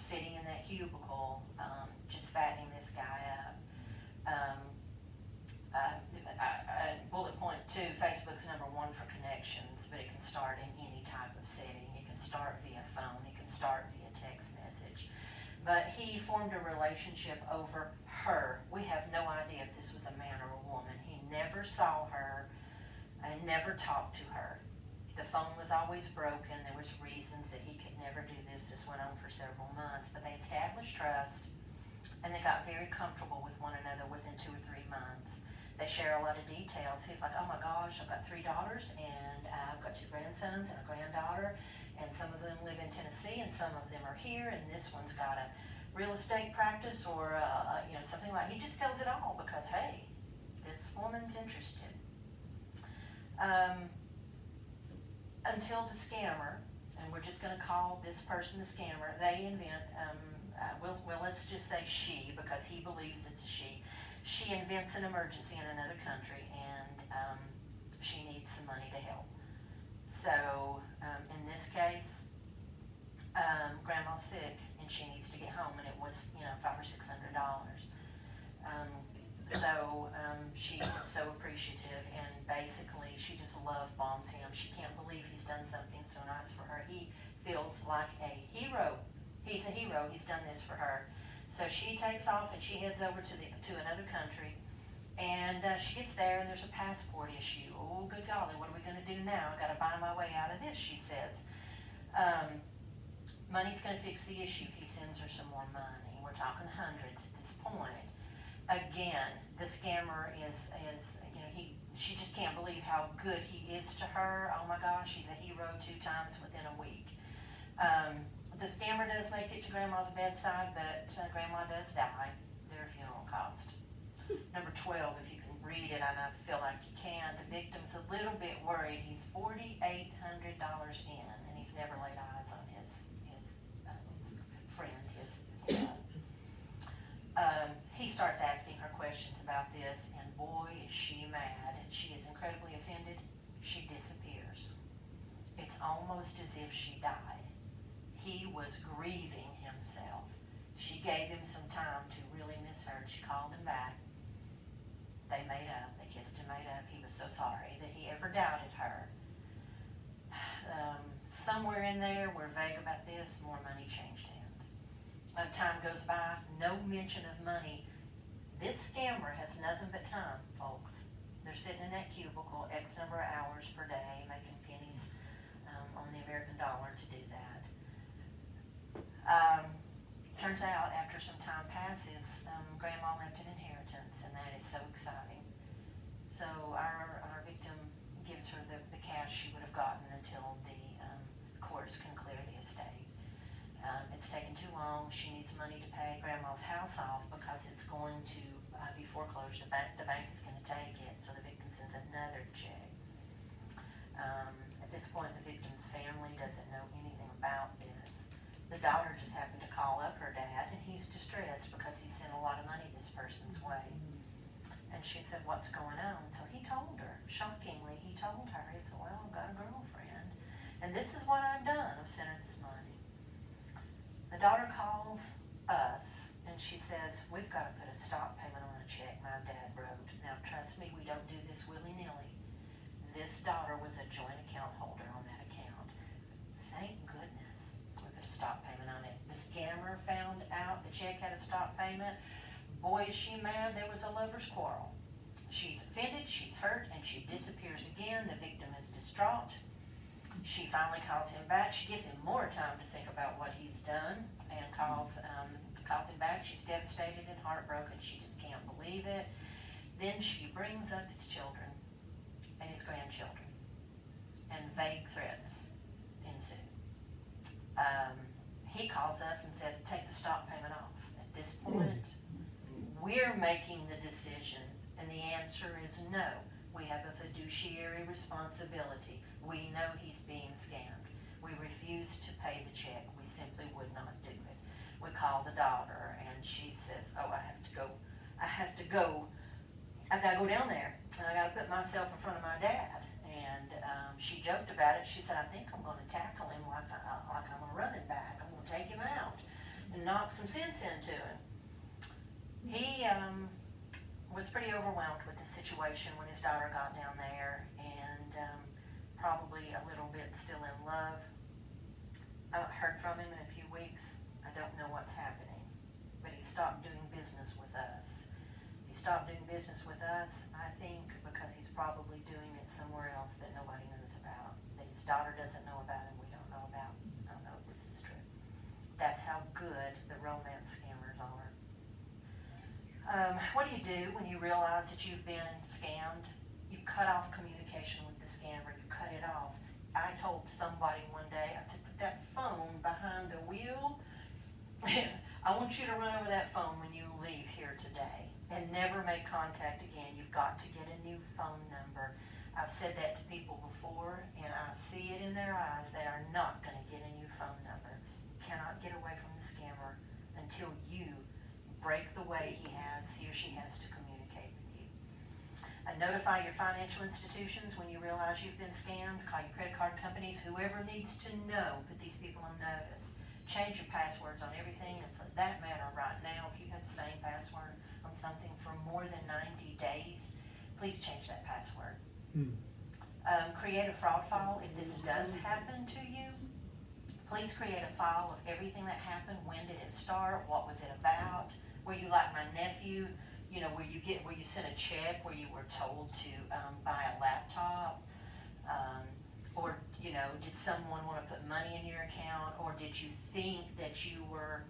Speaker 1: sitting in that cubicle, just fattening this guy up. Bullet point 2, Facebook's #1 for connections, but it can start in any type of setting. It can start via phone, it can start via text message. But he formed a relationship over her. We have no idea if this was a man or a woman. He never saw her and never talked to her. The phone was always broken. There was reasons that he could never do this. This went on for several months, but they established trust and they got very comfortable with one another within 2 or 3 months. They share a lot of details. He's like, oh my gosh, I've got 3 daughters and I've got 2 grandsons and a granddaughter, and some of them live in Tennessee and some of them are here, and this one's got a real estate practice or something like. He just tells it all because, hey, this woman's interested. Until the scammer, and we're just going to call this person the scammer, they invent, let's just say she, because he believes it's a she. She invents an emergency in another country, and she needs some money to help. So, in this case, grandma's sick, and she needs to get home, and it was, $500 or $600. She is so appreciative, and basically she just love bombs him. She can't believe he's done something so nice for her. He feels like a hero. He's a hero. He's done this for her. So she takes off and she heads over to another country, and she gets there and there's a passport issue. Oh, good golly, what are we going to do now? I've got to buy my way out of this, she says. Money's going to fix the issue. He sends her some more money. We're talking hundreds at this point. Again, the scammer she just can't believe how good he is to her. Oh my gosh, he's a hero 2 times within a week. The scammer does make it to grandma's bedside, but grandma does die. Their funeral cost. Number 12, if you can read it, and I feel like you can. The victim's a little bit worried. He's $4,800 in, and he's never laid eyes on his friend, his dad. He starts asking her questions about this, and boy, is she mad. She is incredibly offended. She disappears. It's almost as if she died. He was grieving himself. She gave him some time to really miss her. She called him back. They made up. They kissed and made up. He was so sorry that he ever doubted her. Somewhere in there, we're vague about this, more money changed hands. Time goes by, no mention of money. This scammer has nothing but time, folks. They're sitting in that cubicle X number of hours per day, making pennies on the American dollar to do that. Turns out, after some time passes, grandma left an inheritance, and that is so exciting. So our victim gives her the cash she would have gotten until the courts can clear the estate. It's taken too long. She needs money to pay grandma's house off because it's going to be foreclosed. The bank is going to take it, so the victim sends another check. At this point, the victim's family doesn't know anything about this. The daughter just happened to call up her dad, and he's distressed because he sent a lot of money this person's way. And she said, what's going on? So he told her, shockingly, he told her, he said, well, I've got a girlfriend, and this is what I've done. I've sent her this money. The daughter calls us, and she says, we've got to put a stop payment on a check my dad wrote. Now, trust me, we don't do this willy-nilly. This daughter was a joint account holder on that account. Thank goodness we put a stop payment on it. The scammer found out the check had a stop payment. Boy, is she mad. There was a lover's quarrel. She's offended, she's hurt, and she disappears again. The victim is distraught. She finally calls him back. She gives him more time to think about what he's done, and calls him back. She's devastated and heartbroken. She just can't believe it. Then she brings up his children and his grandchildren, and vague threats ensue. He calls us and said, take the stop payment off. At this point, we're making the decision, and the answer is no. We have a fiduciary responsibility. We know he's being scammed. We refuse to pay the check. We simply would not do it. We call the daughter, and she says, oh, I have to go, I gotta go down there, and I gotta put myself in front of my dad. And she joked about it. She said, I think I'm gonna tackle him like I'm a running back. I'm gonna take him out and knock some sense into him. He was pretty overwhelmed with the situation when his daughter got down there, and probably a little bit still in love. I haven't heard from him in a few weeks. I don't know what's happening, but he stopped doing business with us. He stopped doing business with us, I think, because he's probably doing it somewhere else that nobody knows about, that his daughter doesn't know about and we don't know about. I don't know if this is true. That's how good the romance scammers are. What do you do when you realize that you've been scammed? You cut off communication with the scammer. You cut it off. I told somebody one day, I said, put that phone behind the wheel. I want you to run over that phone when you leave here today and never make contact again. You've got to get a new phone number. I've said that to people before, and I see it in their eyes. They are not going to get a new phone number. You cannot get away from the scammer until you break the way he or she has to communicate with you. Notify your financial institutions when you realize you've been scammed. Call your credit card companies. Whoever needs to know, put these people on notice. Change your passwords on everything, and for that matter, right now, if you had the same password on something for more than 90 days, please change that password. Create a fraud file if this does happen to you. Please create a file of everything that happened. When did it start? What was it about? Were you like my nephew, where you sent a check where you were told to buy a laptop? Or, did someone want to put money in your account? Or did you think that you were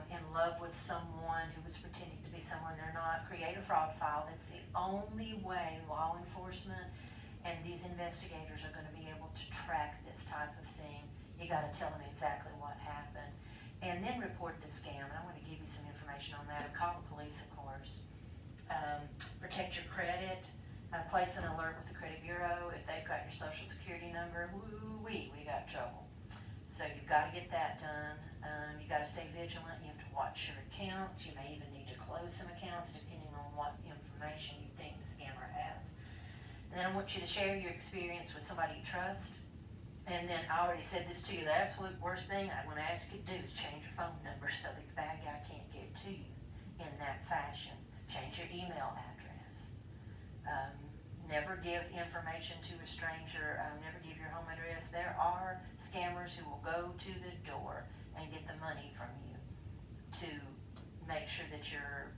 Speaker 1: in love with someone who was pretending to be someone they're not? Create a fraud file. That's the only way law enforcement and these investigators are going to be able to track this type of thing. You got to tell them exactly what happened. And then report the scam. And I want to give you some information on that. Call the police, of course. Protect your credit. Place an alert with the credit bureau. If they've got your social security number, we got trouble. So you've got to get that done. You got to stay vigilant. You have to watch your accounts. You may even need to close some accounts depending on what information you think the scammer has. And then I want you to share your experience with somebody you trust. And then I already said this to you, the absolute worst thing I want to ask you to do is change your phone number so that the bad guy can't get to you in that fashion. Change your email address. Never give information to a stranger. Never give your home address. There are scammers who will go to the door and get the money from you to make sure that your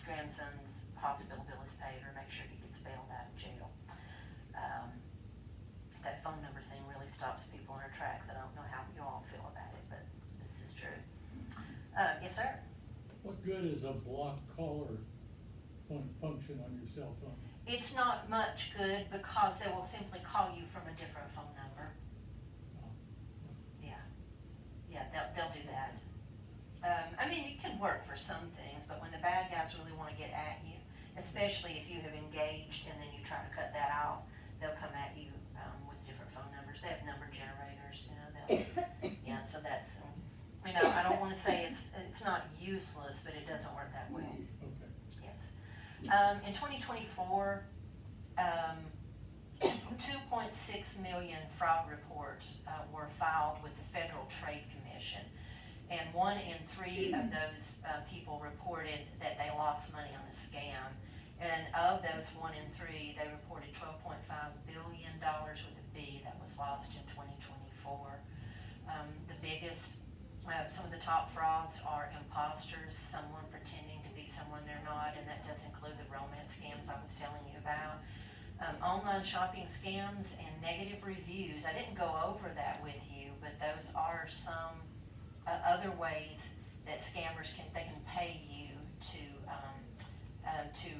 Speaker 1: grandson's hospital bill is paid or make sure he gets bailed out of jail. That phone number thing really stops people in their tracks. I don't know how you all feel about it, but this is true. Yes, sir?
Speaker 5: What good is a block caller function on your cell phone?
Speaker 1: It's not much good because they will simply call you from a different phone number. Yeah, they'll do that. It can work for some things, but when the bad guys really want to get at you, especially if you have engaged and then you try to cut that out, they'll come at you with different phone numbers. They have number generators, so that's, I don't want to say it's not useless, but it doesn't work that well.
Speaker 5: Okay.
Speaker 1: Yes. In 2024, 2.6 million fraud reports were filed with the Federal Trade Commission, and 1 in 3 of those people reported that they lost money on the scam. And of those 1 in 3, they reported $12.5 billion with a B that was lost in 2024. The biggest, some of the top frauds are imposters, someone pretending to be someone they're not, and that does include the romance scams I was telling you about. Online shopping scams and negative reviews. I didn't go over that with you, but those are some other ways that scammers can pay you to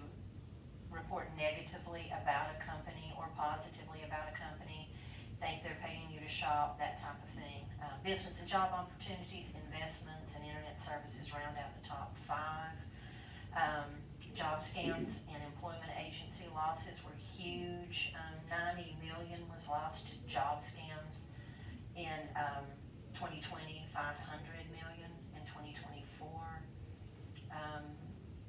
Speaker 1: report negatively about a company or positively about a company, think they're paying you to shop, that type of thing. Business and job opportunities, investments, and internet Services round out the top 5. Job scams and employment agency losses were huge. 90 million was lost to job scams in 2020, 500 million in 2024.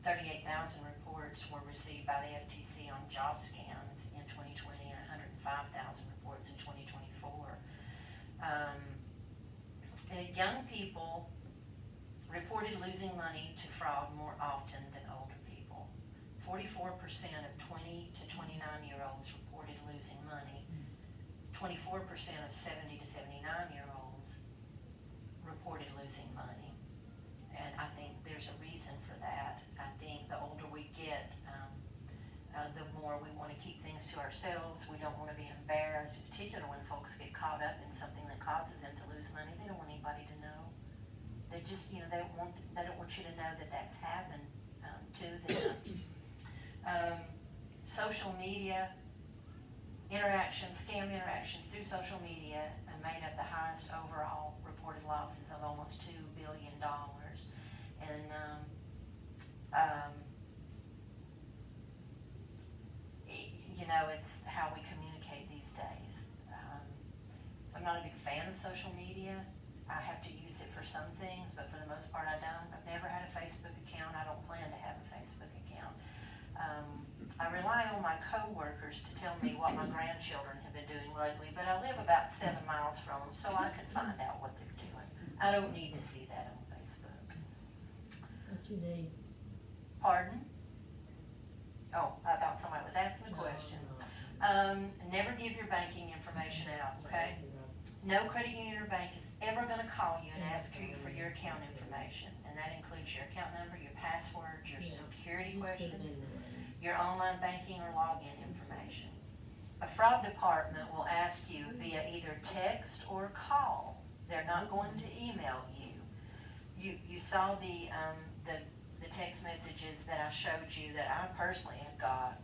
Speaker 1: 38,000 reports were received by the FTC on job scams in 2020 and 105,000 reports in 2024. Young people reported losing money to fraud more often than older people. 44% of 20 to 29-year-olds reported losing money. 24% of 70 to 79-year-olds reported losing money. And I think there's a reason for that. I think the older we get, the more we want to keep things to ourselves. We don't want to be embarrassed, particularly when folks get caught up in something that causes them to lose money. They don't want anybody to know. They just, they don't want you to know that that's happened to them. Social media interactions, scam interactions through social media made up the highest overall reported losses of almost $2 billion. And it's how we communicate these days. I'm not a big fan of social media. I have to use it for some things, but for the most part I don't. I've never had a Facebook account. I don't plan to have a Facebook account. I rely on my co-workers to tell me what my grandchildren have been doing lately, but I live about 7 miles from them, so I can find out what they're doing. I don't need to see that on Facebook.
Speaker 2: What you need.
Speaker 1: Pardon? Oh, I thought somebody was asking a question. Never give your banking information out, okay? No credit union or bank is ever gonna call you and ask you for your account information, and that includes your account number, your password, your security questions, your online banking or login information. A fraud department will ask you via either text or call. They're not going to email you. You saw the text messages that I showed you that I personally have got.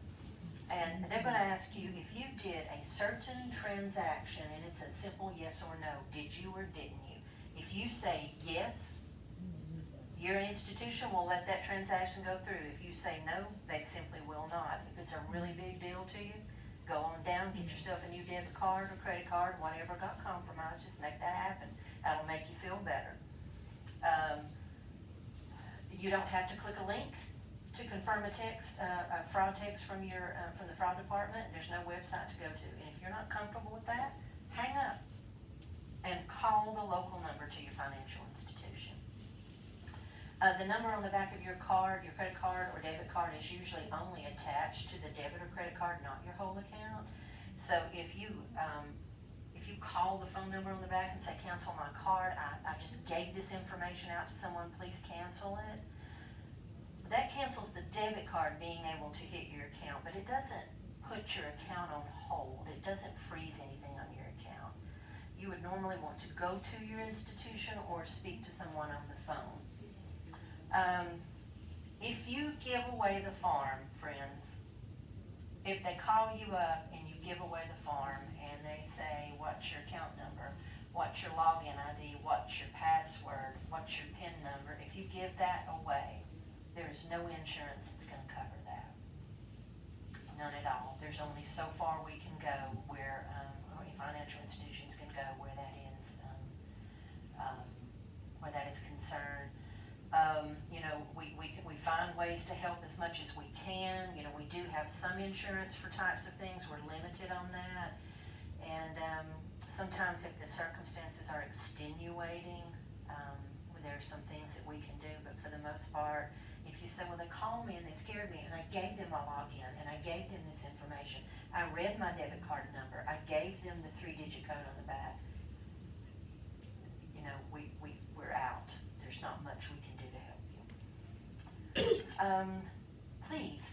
Speaker 1: And they're going to ask you if you did a certain transaction, and it's a simple yes or no. Did you or didn't you? If you say yes, your institution will let that transaction go through. If you say no, they simply will not. If it's a really big deal to you, go on down, get yourself a new debit card or credit card, whatever got compromised, just make that happen. That'll make you feel better. You don't have to click a link to confirm a text, a fraud text from the fraud department. There's no website to go to. And if you're not comfortable with that, hang up and call the local number to your financial institution. The number on the back of your card, your credit card or debit card, is usually only attached to the debit or credit card, not your whole account. So if you call the phone number on the back and say, cancel my card, I just gave this information out to someone, please cancel it. That cancels the debit card being able to hit your account, but it doesn't put your account on hold. It doesn't freeze anything on your account. You would normally want to go to your institution or speak to someone on the phone. If you give away the farm, friends, if they call you up and you give away the farm and they say, what's your account number, what's your login ID, what's your password, what's your PIN number, if you give that away, there's no insurance that's going to cover that. None at all. There's only so far we can go where financial institutions can go where that is concerned. We find ways to help as much as we can. We do have some insurance for types of things. We're limited on that. And sometimes if the circumstances are extenuating, there are some things that we can do. But for the most part, if you say, well, they called me and they scared me and I gave them my login and I gave them this information, I read my debit card number, I gave them the 3-digit code on the back, we're out. There's not much we can do to help you. Please,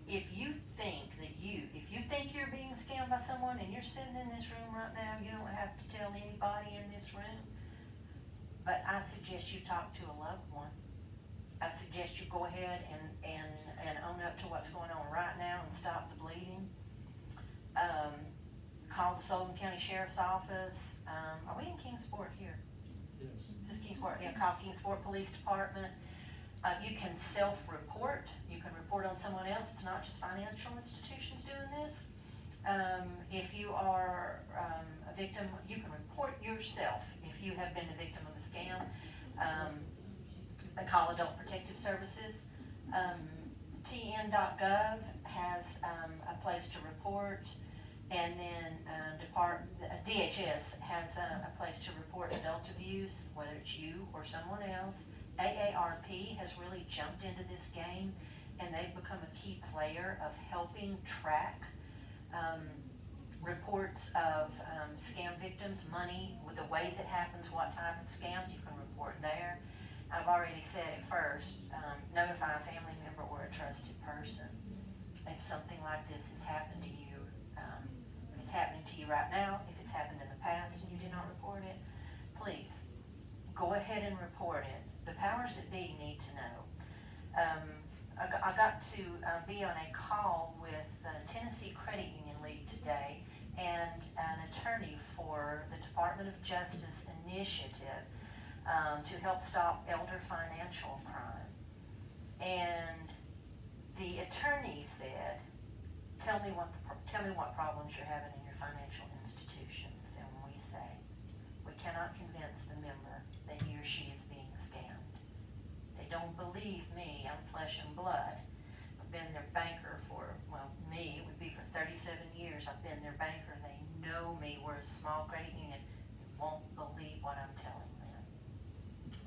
Speaker 1: if you think you're being scammed by someone and you're sitting in this room right now, you don't have to tell anybody in this room, but I suggest you talk to a loved one. I suggest you go ahead and own up to what's going on right now and stop the bleeding. Call the Sullivan County Sheriff's Office. Are we in Kingsport here?
Speaker 5: Yes.
Speaker 1: Is this Kingsport, call Kingsport Police Department. You can self-report, you can report on someone else, it's not just financial institutions doing this. If you are a victim, you can report yourself if you have been the victim of a scam. Call Adult Protective Services. TN.gov has a place to report, and then DHS has a place to report adult abuse, whether it's you or someone else. AARP has really jumped into this game, and they've become a key player of helping track reports of scam victims, money, with the ways it happens, what type of scams, you can report there. I've already said it first, notify a family member or a trusted person. If something like this has happened to you, if it's happening to you right now, if it's happened in the past and you did not report it, please go ahead and report it. The powers that be need to know. I got to be on a call with the Tennessee Credit Union League today and an attorney for the Department of Justice initiative to help stop elder financial crime. And the attorney said, tell me what problems you're having in your financial institutions. And we say, we cannot convince the member that he or she is being scammed. They don't believe me, I'm flesh and blood. I've been their banker for, well, me, it would be for 37 years. I've been their banker. They know me. We're a small credit union. You won't believe what I'm telling them.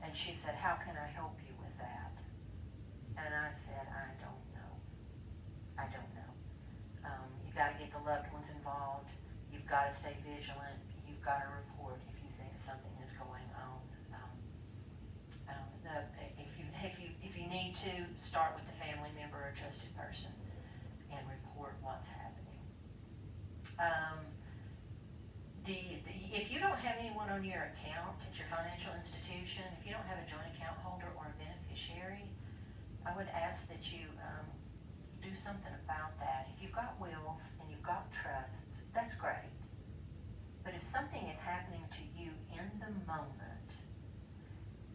Speaker 1: And she said, how can I help you with that? And I said, I don't know. I don't know. You got to get the loved ones involved. You've got to stay vigilant. You've got to report if you think something is going on. If you need to, start with the family member or trusted person and report what's happening. If you don't have anyone on your account at your financial institution, if you don't have a joint account holder or a beneficiary, I would ask that you do something about that. If you've got wills and you've got trusts, that's great. But if something is happening to you in the moment,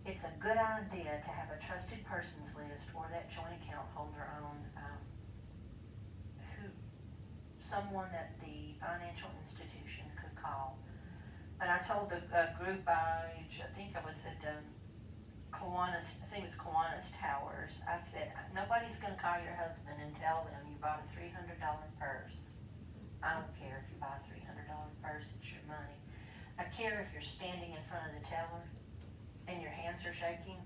Speaker 1: it's a good idea to have a trusted persons list or that joint account holder on someone that the financial institution could call. But I told a group, I think I was at Kiwanis, I think it was Kiwanis Towers. I said, nobody's going to call your husband and tell them you bought a $300 purse. I don't care if you buy a $300 purse, it's your money. I care if you're standing in front of the teller and your hands are shaking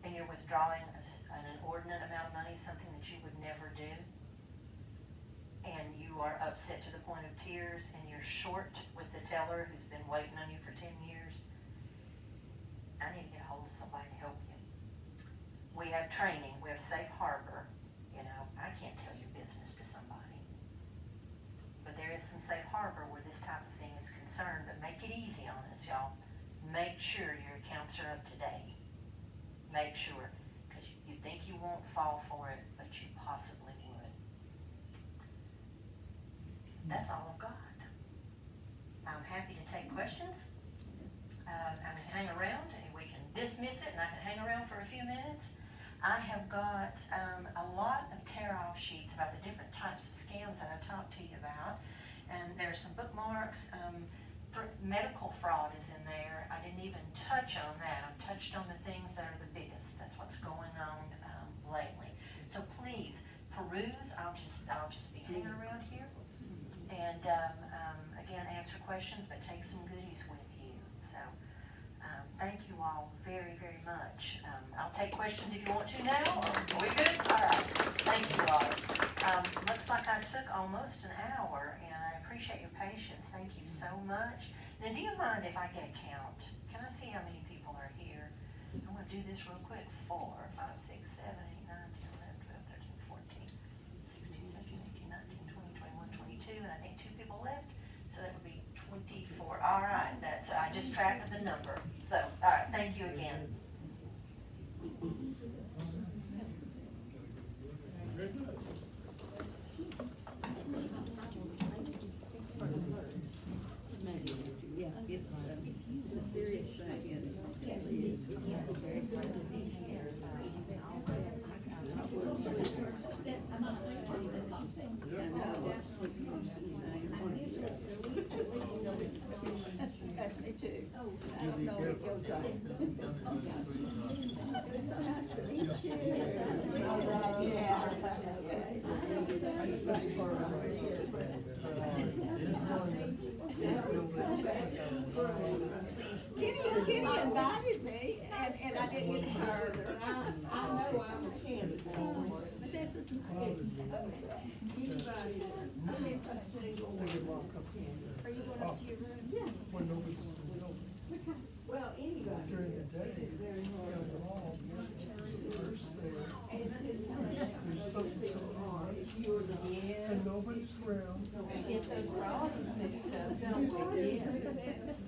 Speaker 1: and you're withdrawing an inordinate amount of money, something that you would never do, and you are upset to the point of tears and you're short with the teller who's been waiting on you for 10 years, I need to get a hold of somebody to help you. We have training, we have safe harbor, I can't tell your business to somebody. But there is some safe harbor where this type of thing is concerned, but make it easy on us, y'all. Make sure your accounts are up to date. Make sure, because you think you won't fall for it, but you possibly would. That's all I've got. I'm happy to take questions. I can hang around and we can dismiss it and I can hang around for a few minutes. I have got a lot of tear-off sheets about the different types of scams that I talked to you about. And there's some bookmarks. Medical fraud is in there. I didn't even touch on that. I've touched on the things that are the biggest. That's what's going on lately. So please peruse. I'll just be hanging around here, and again answer questions, but take some goodies with you. So thank you all very, very much. I'll take questions if you want to now. Are we good? All right. Thank you all. Looks like I took almost an hour, and I appreciate your patience. Thank you so much. Now, do you mind if I get a count? Can I see how many people are here? I'm going to do this real quick. 4, 5, 6, 7, 8, 9, 10, 11, 12, 13, 14, 16, 17, 18, 19, 20, 21, 22, and I think 2 people left. So that would be 24. All right. I just tracked the number. So, all right. Thank you again.
Speaker 6: Yeah, it's a serious thing, and it really is.
Speaker 2: It was so nice to meet you. Kenny invited me, and I didn't get to serve her.
Speaker 6: I know I'm a candidate.
Speaker 2: But this was nice.
Speaker 6: Anybody that's a single woman is a candidate.
Speaker 2: Are you going up to your room? Yeah.
Speaker 3: When nobody's,
Speaker 6: Well, anybody
Speaker 3: during the
Speaker 6: is,
Speaker 3: day,
Speaker 6: it's very hard.
Speaker 3: first there,
Speaker 6: And it's how people are, if you're the.
Speaker 3: and nobody's around.
Speaker 1: We get those priorities mixed up, don't we?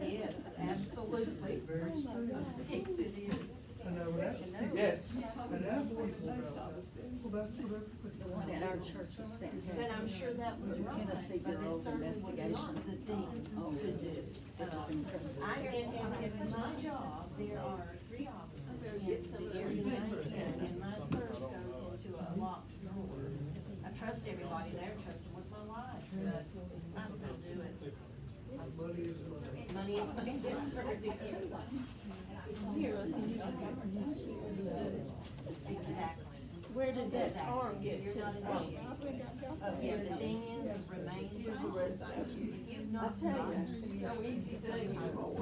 Speaker 1: Yes, absolutely.
Speaker 3: Very strange.
Speaker 1: Yes, it is.
Speaker 3: And I would ask,
Speaker 7: Yes.
Speaker 3: and ask people about that. Well, that's what everybody.
Speaker 2: The one at our church was fantastic.
Speaker 1: But I'm sure that was right,
Speaker 2: Tennessee
Speaker 1: but it
Speaker 2: Girls
Speaker 1: certainly was
Speaker 2: Investigation.
Speaker 1: not the thing
Speaker 2: Oh,
Speaker 1: to do.
Speaker 2: it was incredible.
Speaker 1: In my job, there are 3 offices in the area maintain, and my purse goes into a locked drawer. I trust everybody there, trust them with my life, but I still do it.
Speaker 3: Money is money.
Speaker 1: Money is money, it's very Exactly.
Speaker 6: Where did that farm get
Speaker 1: You're
Speaker 6: to?
Speaker 1: not initiated. Yeah, the thing is, remain calm. If you've not
Speaker 6: I tell you,
Speaker 1: done,
Speaker 6: it's so easy to say
Speaker 1: sometimes
Speaker 6: people.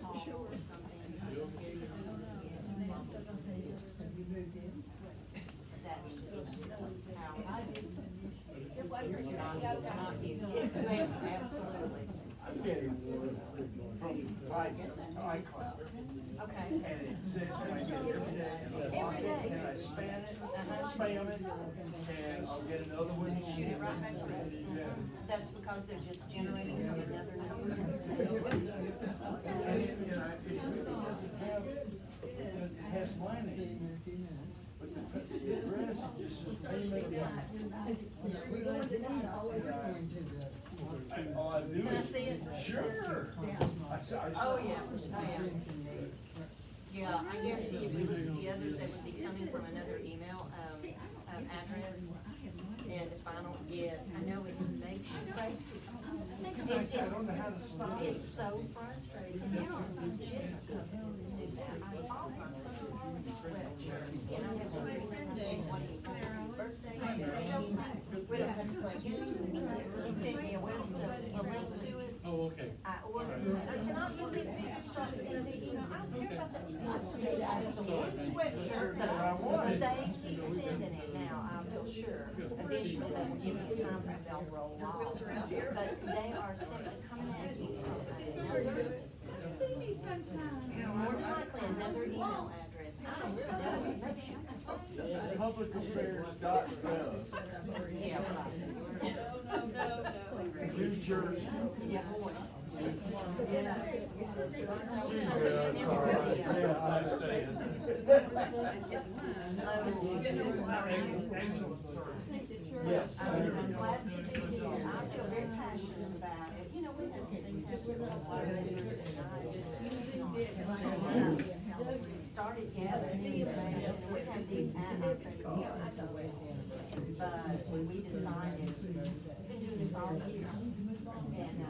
Speaker 1: call or something, it'll scare you to something.
Speaker 2: Have you moved in?
Speaker 1: That's just how it's not you. It's me, absolutely.
Speaker 7: I'm getting one from Mike, Icon,
Speaker 1: Okay.
Speaker 7: and it said, I get it every day, and I lock
Speaker 1: Every
Speaker 7: it,
Speaker 1: day.
Speaker 7: and I spam it, spam it, and I'll get another one.
Speaker 1: Shoot it right back through.
Speaker 7: Yeah.
Speaker 1: That's because they're just generating another number.
Speaker 7: And it really doesn't have, it has my name, but the address just says payment.
Speaker 2: We're going to need always going to the.
Speaker 7: All I do
Speaker 1: Can I
Speaker 7: is.
Speaker 1: see it?
Speaker 7: Sure.
Speaker 1: Oh, yeah. Yeah, I guarantee you, if we look at the others, that would be coming from another email, address. And final, yes, I know it makes you crazy.
Speaker 7: I don't know how to stop it.
Speaker 1: It's so frustrating. Now, I'm legit do that. I bought my son a sweatshirt, and I have one birthday, and they don't matter. We don't have to play games. He sent me a link to it.
Speaker 5: Oh, okay.
Speaker 1: I ordered it. I cannot get these people started in the, you know, I don't care about that sweatshirt. That's the one sweatshirt that I want. They keep sending it now, I feel sure. Eventually they will give me a time frame, they'll roll off. But they are simply coming at you from another,
Speaker 2: See me sometime.
Speaker 1: more than likely another email address. I don't know, it makes you.
Speaker 7: Public affairs dot gov,
Speaker 1: Yeah, right.
Speaker 7: New Jersey.
Speaker 1: Yeah, boy. Yeah.
Speaker 7: Yeah, it's all right. Yeah, I understand. Yes.
Speaker 1: I'm glad to be here. I feel very passionate about it. You know, we had some things happen with our leaders and I started gathering information, and we had these but we decided, we've been doing this all year. And,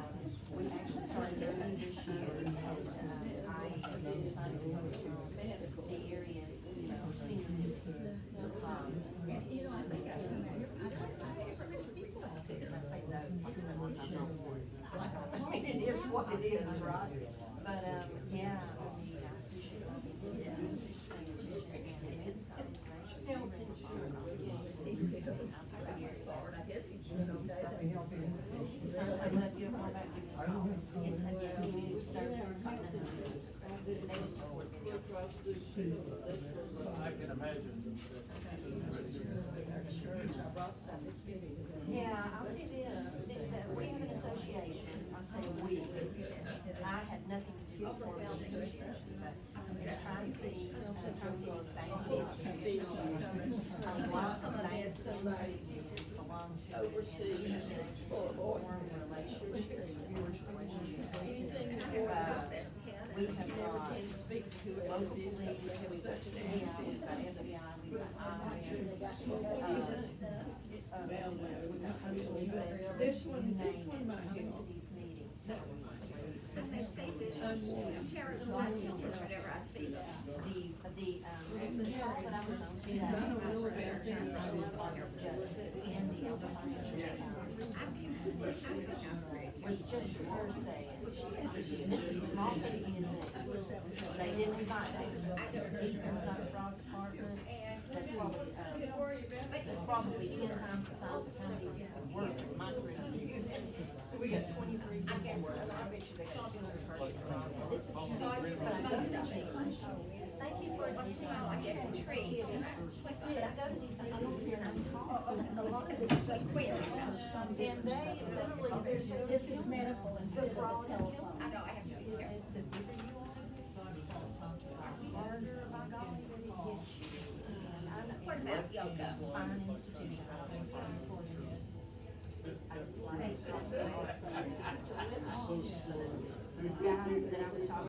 Speaker 1: we actually started early this year, and, I decided to focus on the areas, you know, senior funds.
Speaker 2: You know, I think I remember, I don't know, so many people out there.
Speaker 1: I say those, like I said, one time, I mean, it is what it is, right? But, yeah, I mean, I appreciate all these things. And it's
Speaker 2: See who goes, I guess he's doing okay.
Speaker 1: sometimes I feel more about you. It's again, community service, it's got nothing to do with the crowd. They just support me.
Speaker 7: I can imagine.
Speaker 2: I brought some to Kitty.
Speaker 1: Yeah, I'll tell you this, we have an association, I say we, I had nothing to do with the association, but the Tri-Cities, Tri-Cities Banking Association, lots of banks and credit unions belong to it, and we have been able to form relationships, forge relationships. We have got local police, we've got FBI, we've got FBI, we've got IRS,
Speaker 6: This one might
Speaker 1: come
Speaker 6: be.
Speaker 1: to these meetings, tell us what it is.
Speaker 2: I may say this, Sharon Watches or whatever, I see the call that I was on today, was on justice and the elder financial, was just her saying, this is small beginning. They didn't invite us. Eastman's not a fraud department, that's probably, it's probably 10 times the size of county work in my group. We got 23 people, I bet you they got 200 person fraud. This is, but I go to these, thank you for, I get a tree, but I go to these meetings and I'm talking, a lot of these quiz, and they literally, this is medical instead of telephone. I know, I have to be careful. The bigger you are, the harder, by golly, that it gets you. What about yoga? Fine institution, I don't think I'm for you. I just like, this guy that I was talking